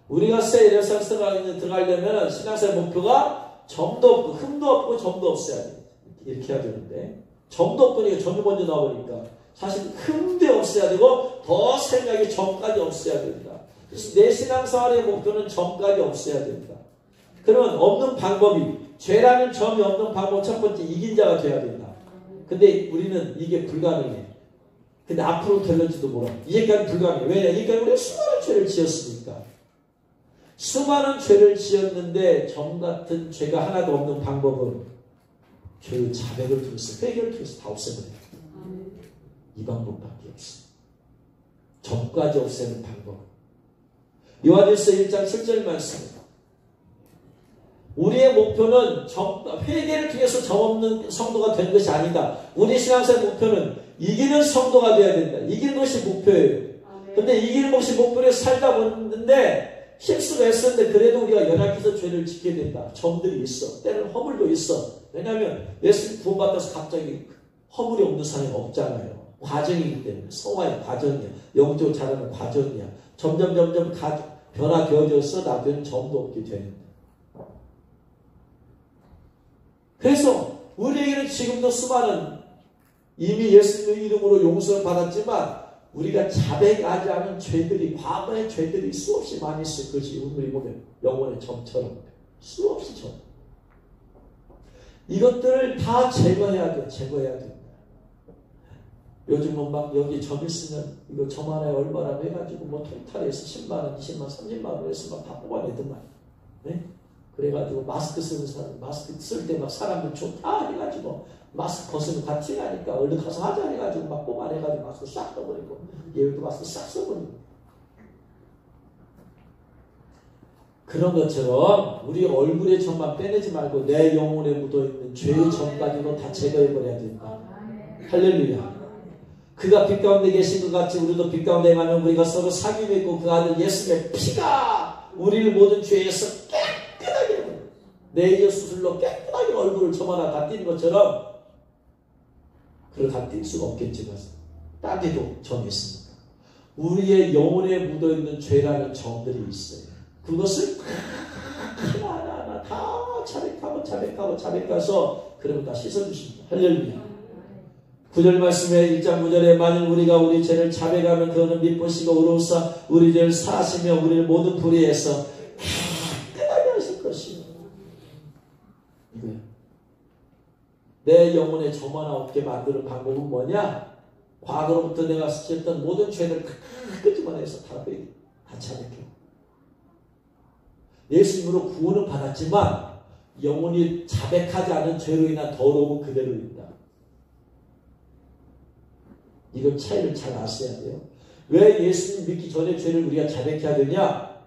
우리가 새 예루살렘 들어가려면 신앙생활 목표가 점도 없고 흠도 없고 점도 없어야 돼. 이렇게 해야 되는데 점도 없으니까 점이 먼저 나오니까 사실 흠도 없어야 되고 더 생각이 점까지 없어야 된다. 그래서 내 신앙생활의 목표는 점까지 없어야 된다. 그러면 없는 방법이, 죄라는 점이 없는 방법, 첫 번째 이긴 자가 돼야 된다. 근데 우리는 이게 불가능해. 근데 앞으로 될는지도 몰라. 이제까지 불가능해. 왜냐? 이제까지 우리가 수많은 죄를 지었으니까. 수많은 죄를 지었는데 점 같은 죄가 하나도 없는 방법은 교회 자백을 통해서, 회개를 통해서 다 없애버려요. 이 방법밖에 없어. 점까지 없애는 방법. 요한일서 1장 7절 말씀. 우리의 목표는 회개를 통해서 점 없는 성도가 되는 것이 아니다. 우리 신앙생활 목표는 이기는 성도가 되어야 된다. 이기는 것이 목표예요. 근데 이기는 것이 목표를 살다 보는데 실수를 했었는데 그래도 우리가 연약해서 죄를 지켜야 된다. 점들이 있어. 때로는 허물도 있어. 왜냐하면 예수님 구원받아서 갑자기 허물이 없는 사람이 없잖아요. 과정이기 때문에. 성화의 과정이야. 영적으로 자라는 과정이야. 점점 변화되어져서 나중에는 점도 없게 되는. 그래서 우리에게는 지금도 수많은 이미 예수님의 이름으로 용서를 받았지만 우리가 자백하지 않은 죄들이, 과거의 죄들이 수없이 많이 있을 것이 우리 보면 영혼의 점처럼 수없이 점. 이것들을 다 제거해야 돼. 제거해야 된다. 요즘은 막 여기 점 있으면 이거 점 하나에 얼마나 해가지고 뭐 통탈해서 10만원, 20만원, 30만원 해서 막 다 뽑아내더만. 네? 그래가지고 마스크 쓰는 사람, 마스크 쓸 때 막 사람들 좋다 해가지고 마스크 벗으면 다 티나니까 얼른 가서 하자 해가지고 막 뽑아내가지고 마스크 싹 써버리고 얘도 마스크 싹 써버리고. 그런 것처럼 우리 얼굴의 점만 빼내지 말고 내 영혼에 묻어있는 죄의 점까지도 다 제거해버려야 된다. 할렐루야. 그가 빛 가운데 계신 것 같이 우리도 빛 가운데 가면 우리가 서로 사귐이 있고 그 아들 예수의 피가 우리를 모든 죄에서 깨끗하게 내의 수술로 깨끗하게 얼굴을 점 하나 다 띈 것처럼 그걸 다 띌 수가 없겠지만 따게도 점이 있습니다. 우리의 영혼에 묻어있는 죄라는 점들이 있어요. 그것을 하나하나 다 자백해서 그러면 다 씻어주십니다. 할렐루야. 9절 말씀에 1장 9절에 만일 우리가 우리 죄를 자백하면 그는 미쁘시고 의로우사 우리 죄를 사하시며 우리를 모든 불의에서 깨끗하게 하실 것이요. 이거예요. 내 영혼에 점 하나 없게 만드는 방법은 뭐냐? 과거로부터 내가 스쳤던 모든 죄를 다 끄집어내서 다 자백해. 예수님으로 구원은 받았지만 영원히 자백하지 않은 죄로 인한 더러움은 그대로 있다. 이건 차이를 잘 아셔야 돼요. 왜 예수님 믿기 전에 죄를 우리가 자백해야 되냐?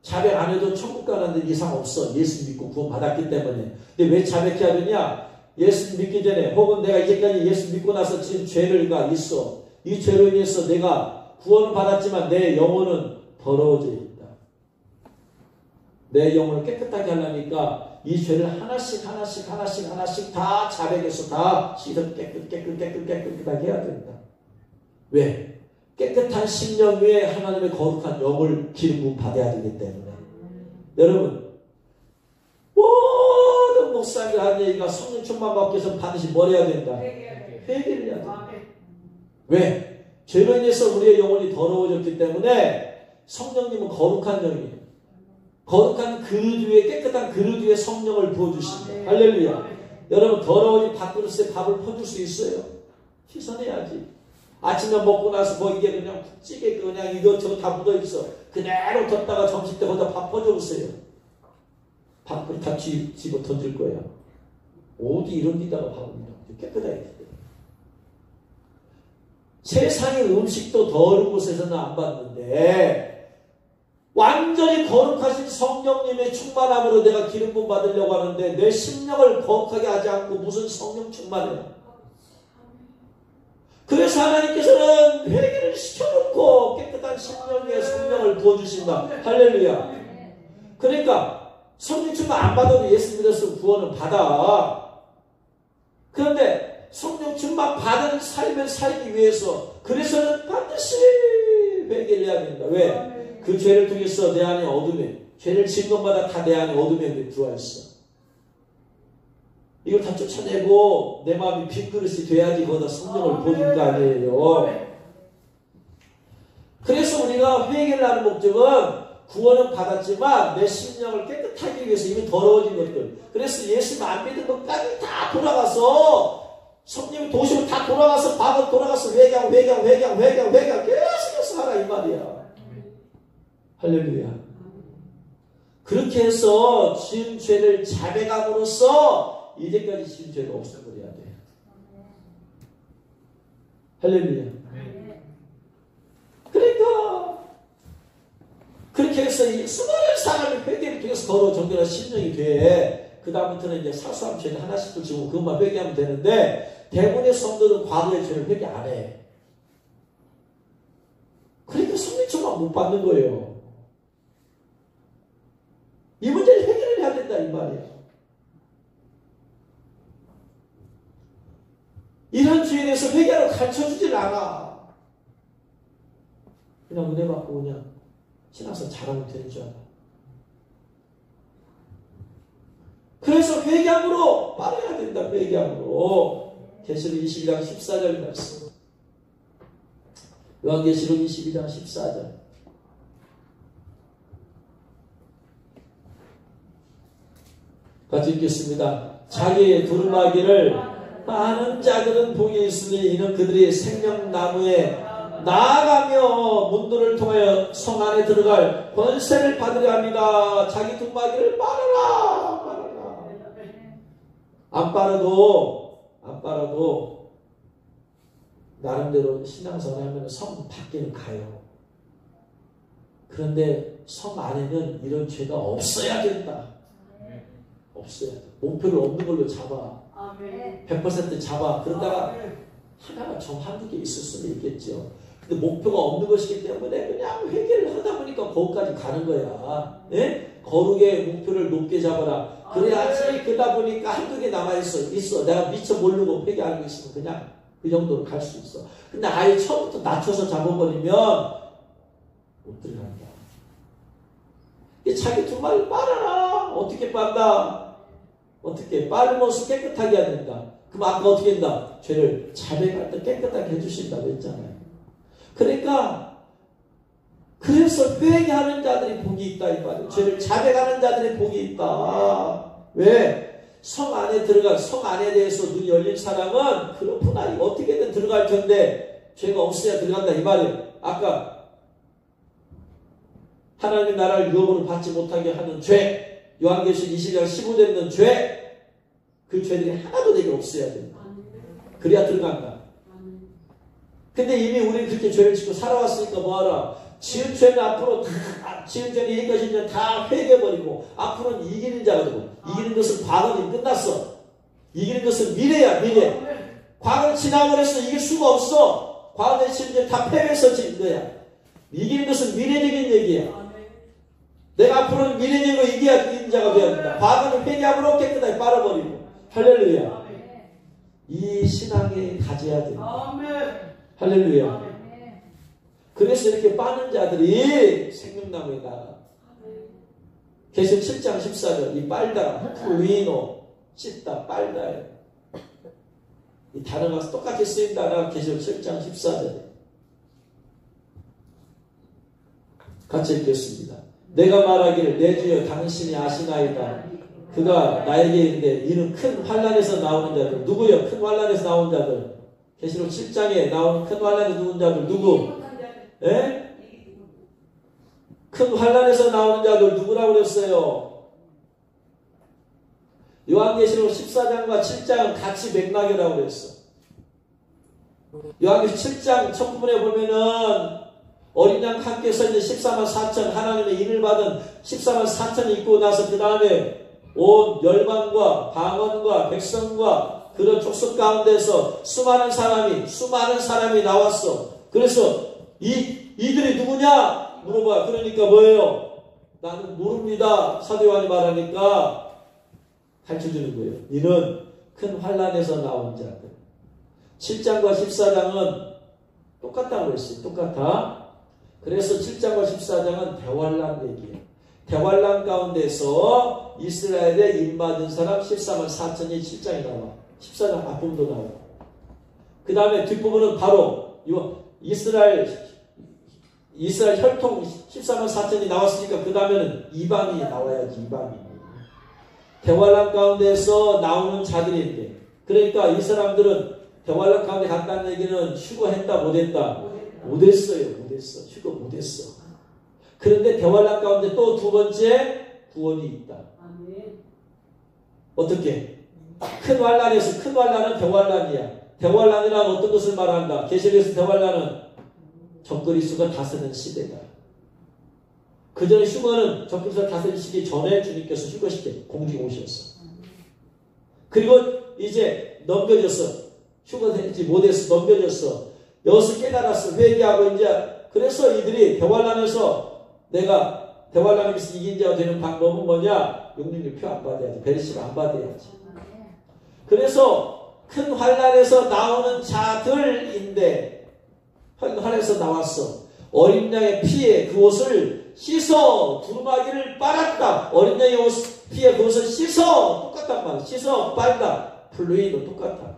자백 안 해도 천국 가는 데 이상 없어. 예수님 믿고 구원 받았기 때문에. 근데 왜 자백해야 되냐? 예수님 믿기 전에 혹은 내가 이제까지 예수 믿고 나서 지은 죄가 있어. 이 죄로 인해서 내가 구원을 받았지만 내 영혼은 더러워져 있다. 내 영혼을 깨끗하게 하려니까 이 죄를 하나씩 다 자백해서 다 씻어 깨끗하게 해야 된다. 왜? 깨끗한 심령 위에 하나님의 거룩한 영을 기름 부음 받아야 되기 때문에. 여러분, 모든 목사님이 하는 얘기가 성령 충만 받기 위해서 반드시 뭘 해야 된다? 회개를 해야 된다. 왜? 죄로 인해서 우리의 영혼이 더러워졌기 때문에 성령님은 거룩한 영이에요. 거룩한 그릇 위에, 깨끗한 그릇 위에 성령을 부어주십니다. 할렐루야. 여러분, 더러워진 밥그릇에 밥을 퍼줄 수 있어요? 씻어내야지. 아침에 먹고 나서 뭐 이게 그냥 푹찌개 그냥 이것저것 다 묻어있어. 그대로 뒀다가 점심 때 거기다 밥 퍼줘보세요. 밥그릇 다 집어 던질 거예요. 어디 이런 데다가 밥을 깨끗하게 해야 돼. 세상의 음식도 더러운 곳에서는 안 받는데 완전히 거룩하신 성령님의 충만함으로 내가 기름 부음 받으려고 하는데 내 심령을 거룩하게 하지 않고 무슨 성령 충만이야. 그래서 하나님께서는 회개를 시켜놓고 깨끗한 심령 위에 성령을 부어주신다. 할렐루야. 그러니까 성령 충만 안 받아도 예수 믿어서 구원은 받아. 그런데 성령 충만 받은 삶을 살기 위해서 그래서는 반드시 회개를 해야 된다. 왜? 그 죄를 통해서 내 안에 어둠에, 죄를 지은 것마다 다 내 안에 어둠에 들어와 있어. 이걸 다 쫓아내고 내 마음이 빈그릇이 돼야지 거기다 성령을 부어줄 거 아니에요. 그래서 우리가 회개를 하는 목적은 구원은 받았지만 내 심령을 깨끗하게 하기 위해서 이미 더러워진 것들. 그래서 예수님 안 믿은 것까지 다 돌아가서 성령이 도시로 다 돌아가서 과거 돌아가서 회개하고 계속해서 하라 이 말이야. 할렐루야. 그렇게 해서 지은 죄를 자백함으로써 이제까지 지은 죄를 없애버려야 돼. 할렐루야. 그러니까 그렇게 해서 이 수많은 사람의 회개를 통해서 더러워 정결한 심령이 돼. 그 다음부터는 이제 사소한 죄를 하나씩 지고 그것만 회개하면 되는데 대부분의 성도들은 과거의 죄를 회개 안 해. 그러니까 성령처럼 못 받는 거예요. 이 문제를 해결을 해야 된다 이 말이에요. 이런 죄에 대해서 회개하러 가르쳐주질 않아. 그냥 은혜 받고 그냥 신앙생활 잘하면 되는 줄 알아. 그래서 회개함으로 빨아야 된다. 회개함으로. 계시록 22장 14절 말씀. 요한계시록 22장 14절. 같이 읽겠습니다. 자기의 두루마기를 많은 자들은 복이 있으니 이는 그들이 생명나무에 나아가며 문들을 통하여 성 안에 들어갈 권세를 받으려 합니다. 자기 두루마기를 빨아라. 안 빨아도 나름대로 신앙생활 하면 성 밖에는 가요. 그런데 성 안에는 이런 죄가 없어야 된다. 없어야 돼. 목표를 없는 걸로 잡아. 100% 잡아. 그러다가 하나가 좀 한두 개 있을 수는 있겠죠. 근데 목표가 없는 것이기 때문에 그냥 회개를 하다 보니까 거기까지 가는 거야. 예? 거룩의 목표를 높게 잡아라. 그래야지 그러다 보니까 한두 개 남아있어. 내가 미처 모르고 회개하고 있으면 그냥 그 정도로 갈 수 있어. 근데 아예 처음부터 낮춰서 잡아버리면 못 들어간다. 자기 두 말을 빨아라. 어떻게 빤다? 어떻게? 빨으면서 깨끗하게 해야 된다. 그럼 아까 어떻게 한다? 죄를 자백할 때 깨끗하게 해주신다고 했잖아요. 그러니까 그래서 회개하는 자들이 복이 있다 이 말이에요. 죄를 자백하는 자들이 복이 있다. 왜? 성 안에 대해서 눈이 열린 사람은 그렇구나. 어떻게든 들어갈 텐데 죄가 없어야 들어간다 이 말이에요. 아까 하나님의 나라를 유업으로 받지 못하게 하는 죄, 요한계시록 20장 15절에 있는 죄, 그 죄들이 하나도 내게 없어야 된다. 그래야 들어간다. 근데 이미 우리는 그렇게 죄를 짓고 살아왔으니까 뭐하라? 지은 죄는 앞으로 다, 지은 죄는 이것이 다 회개해버리고 앞으로는 이기는 자가 되고, 이기는 것은 과거는 끝났어. 이기는 것은 미래야, 미래. 과거는 지나버렸어. 이길 수가 없어. 과거의 지은 죄 다 패배해서 지은 거야. 이기는 것은 미래적인 얘기야. 내가 앞으로는 미래적으로 이기는 자가 되어야 된다. 과거는 회개함으로 깨끗하게 빨아버리고. 할렐루야. 이 신앙에 가져야 된다. 할렐루야. 그래서 이렇게 빠는 자들이 생명나무에 나가. 계시록 7장 14절 이 빨다, 후이노, 씻다, 빨다예요. 이 단어가 똑같이 쓰인 단어가 계시록 7장 14절에 같이 읽겠습니다. 내가 말하기를 내 주여 당신이 아시나이다. 그가 나에게 이르되 이는 큰 환난에서 나오는 자들. 누구요? 큰 환난에서 나온 자들. 계시록 7장에 나온 큰 환난에서 나온 자들 누구? 예? 큰 환난에서 나오는 자들 누구라고 그랬어요? 요한계시록 14장과 7장은 같이 맥락이라고 그랬어. 요한계시록 7장 첫 부분에 보면은 어린 양 함께 서 있는 14만 4천 하나님의 인을 받은 14만 4천이 있고 나서 그 다음에 온 열방과 방언과 백성과 그런 족속 가운데서 수많은 사람이 나왔어. 그래서 이들이 누구냐? 물어봐. 그러니까 뭐예요? 나는 모릅니다. 사도 요한이 말하니까 가르쳐주는 거예요. 이는 큰 환난에서 나온 자들. 7장과 14장은 똑같다고 그랬어요. 똑같아. 그래서 7장과 14장은 대환난 얘기예요. 대환난 가운데서 이스라엘에 입맞은 사람 14만 4천이 7장에 나와. 14장 앞부분도 나와. 그 다음에 뒷부분은 바로 이스라엘 혈통 14만 4천이 나왔으니까 그 다음에는 이방인이 나와야지. 이방인. 대환난 가운데서 나오는 자들인데, 그러니까 이 사람들은 대환난 가운데 갔다는 얘기는 휴거했다 못했다? 못했어요. 휴거 못했어. 그런데 대환난 가운데 또 두 번째 구원이 있다. 어떻게? 큰 환난은 대환난이야. 대환난이란 어떤 것을 말한다? 계시록에서 대환난은 적그리스도가 다스리는 시대다. 그 전에 휴거는 적그리스도가 다스리는 시기 전에 주님께서 휴거시켜 공중에 오셨어. 그리고 이제 넘겨졌어. 휴거되지 못했어. 넘겨졌어. 여기서 깨달았어. 회개하고 이제 그래서 이들이 대환난에서 내가 대환난에서 이긴 자가 되는 방법은 뭐냐? 용림의 표 안 받아야지. 베리시를 안 받아야지. 그래서 큰 환난에서 나오는 자들인데 환난에서 나왔어. 어린 양의 피에 그 옷을 씻어 두루마기를 빨았다. 어린 양의 피에 그 옷을 씻어 똑같단 말이야. 씻어 빨다. 플루이도 똑같아.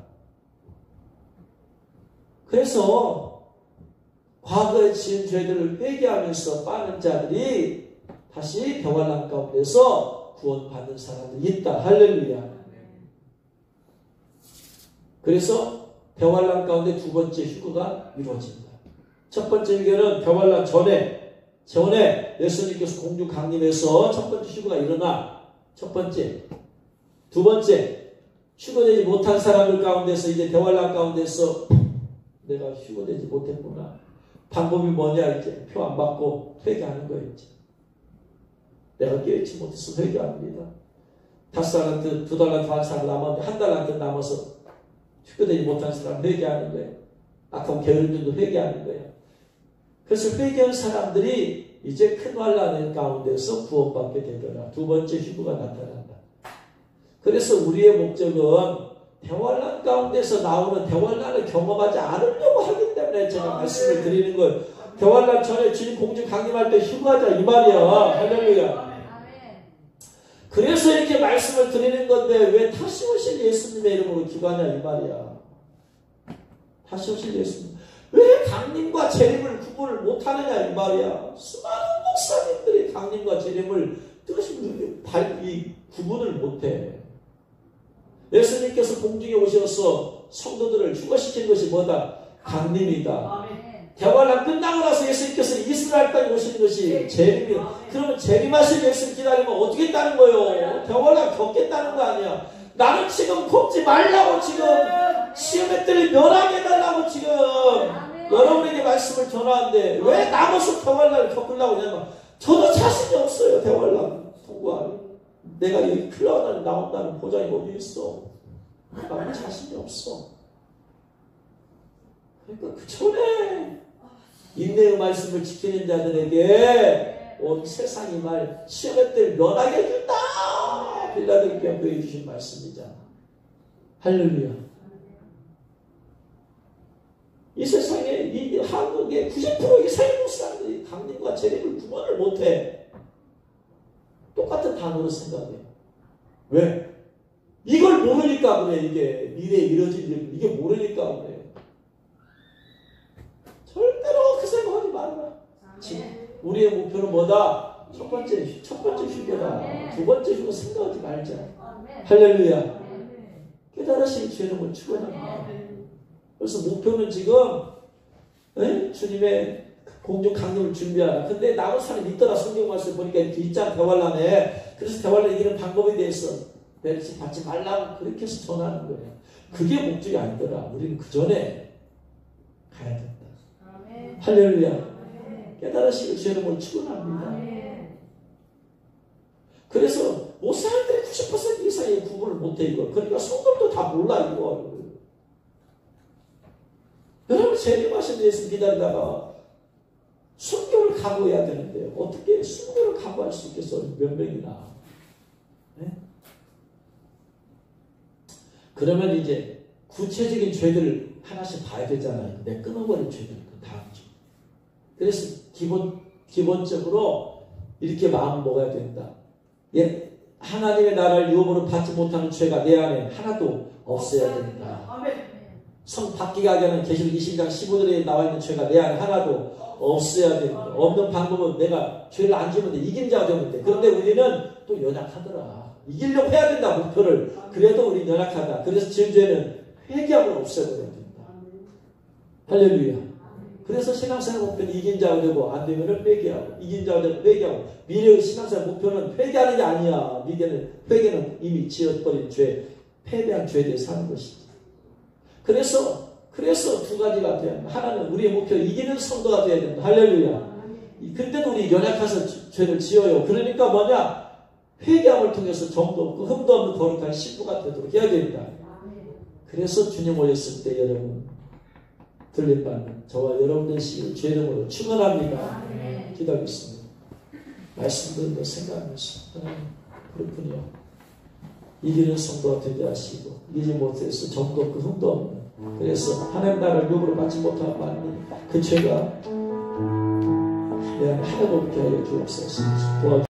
그래서 과거에 지은 죄들을 회개하면서 빠는 자들이 다시 대환난 가운데서 구원받는 사람들이 있다. 할렐루야. 그래서 대환난 가운데 두 번째 휴거가 이루어진다. 첫 번째 휴거는 대환난 전에 예수님께서 공중 강림해서 첫 번째 휴거가 일어나. 첫 번째. 두 번째, 휴거되지 못한 사람들 가운데서 이제 대환난 가운데서 내가 휴거되지 못했구나. 방법이 뭐냐? 이제 표 안 받고 회개하는 거였지. 내가 깨닫지 못해서 회개합니다. 5달란트, 2달란트 한 사람 남았는데 1달란트 남아서 휴거되지 못한 사람 회개하는 거예요. 아까운 게으름들도 회개하는 거예요. 그래서 회개한 사람들이 이제 큰 환난 가운데서 구원받게 되더라. 두 번째 휴거가 나타난다. 그래서 우리의 목적은 대환난 가운데서 나오는 대환난을 경험하지 않으려고 하기 때문에 제가 말씀을 드리는 거예요. 대환난 전에 주님 공중 강림할 때 휴거하자 이 말이야. 할렐루야. 그래서 이렇게 말씀을 드리는 건데 왜 다시 오실 예수님의 이름으로 기도하냐 이 말이야. 다시 오실 예수님. 왜 강림과 재림을 구분을 못하느냐 이 말이야. 수많은 목사님들이 강림과 재림을 뜻이 구분을 못해. 예수님께서 공중에 오셔서 성도들을 휴거시킨 것이 뭐다? 강림이다. 대환란 끝나고 나서 예수님께서 이스라엘 땅에 오시는 것이 재림이에요. 그러면 재림하실 예수님 기다리면 어떻게 했다는 거예요? 대환란 겪겠다는 거 아니야. 나는 지금 겪지 말라고 지금 시험의 때를 면하게 해달라고 지금 여러분에게 말씀을 전하는데 왜 남아서 대환란을 겪으려고 하냐면 저도 자신이 없어요. 대환란 통과하기. 내가 여기 클라우드에 나온다는 보장이 어디 있어? 나는 자신이 없어. 그러니까 그 전에 인내의 말씀을 지키는 자들에게 온 세상이 말 시험의 때를 면하게 해준다. 빌라델피아 교회에 주신 말씀이잖아. 할렐루야. 이 세상에 이 한국의 90%의 세계국 사람들이 강림과 재림을 구분을 못해. 똑같은 단어로 생각해. 왜? 이걸 모르니까 그래. 이게 미래에 이뤄질 일 이게 모르니까 그래. 절대로 그 생각하지 말라. 지금 우리의 목표는 뭐다? 첫 번째 휴교다. 두 번째 휴교 생각하지 말자. 할렐루야. 깨달으신 죄는 축원합니다. 그래서 목표는 지금 주님의 공중 강림을 준비하라. 근데 남은 사람이 있더라. 성경 말씀 보니까 이렇게 있잖아. 대환란에. 그래서 대환란 이기는 방법에 대해서 배려심 받지 말라고 그렇게 해서 전하는 거예요. 그게 목적이 아니더라. 우리는 그 전에 가야 된다. 할렐루야. 깨달으시고 죄를 축원합니다. 그래서 목사님들이 90% 이상의 구분을 못해 이거. 그러니까 성도도 다 몰라 이거. 여러분 재림하신 예수 기다리다가 순교를 각오해야 되는데 어떻게 순교를 각오할 수 있겠어? 몇 명이나. 네? 그러면 이제 구체적인 죄들을 하나씩 봐야 되잖아요. 내 끊어버린 죄들 그 다음 주. 그래서 기본적으로 이렇게 마음 먹어야 된다. 예, 하나님의 나라를 유업으로 받지 못하는 죄가 내 안에 하나도 없어야 된다. 성 바뀌게 하게 하는 계시록 20장 15절에 나와 있는 죄가 내 안에 하나도 없어야 된다. 없는 방법은 내가 죄를 안 지면 돼. 이긴 자가 되면 돼. 그런데 우리는 또 연약하더라. 이기려고 해야 된다. 목표를. 그래도 우리는 연약하다. 그래서 지은 죄는 회개함을 없애버려야 된다. 할렐루야. 그래서 신앙생활 목표는 이긴 자가 되고 안 되면 회개하고 이긴 자가 되면 회개하고 미래의 신앙생활 목표는 회개하는 게 아니야. 회개는 이미 지어버린 죄, 패배한 죄에 대해 사는 것이지. 그래서 두 가지가 돼야 된다. 하나는 우리의 목표 이기는 성도가 돼야 된다. 할렐루야. 근데도 우리 연약해서 죄를 지어요. 그러니까 뭐냐? 회개함을 통해서 정도 없고 흠도 없는 거룩한 신부가 되도록 해야 된다. 그래서 주님 오셨을 때 여러분 들림받는 저와 여러분 되시길 주 이름으로 축원합니다. 기도하겠습니다. 말씀 듣는 거 생각하면서 하나님 그렇군요. 이기는 성도가 되게 하시고 이기지 못해서 정도 없고 흠도 없는 그래서 하나님 나라를 유업으로 받지 못하는 많은 그 죄가 내 안에 하나도 없게 하여 주옵소서.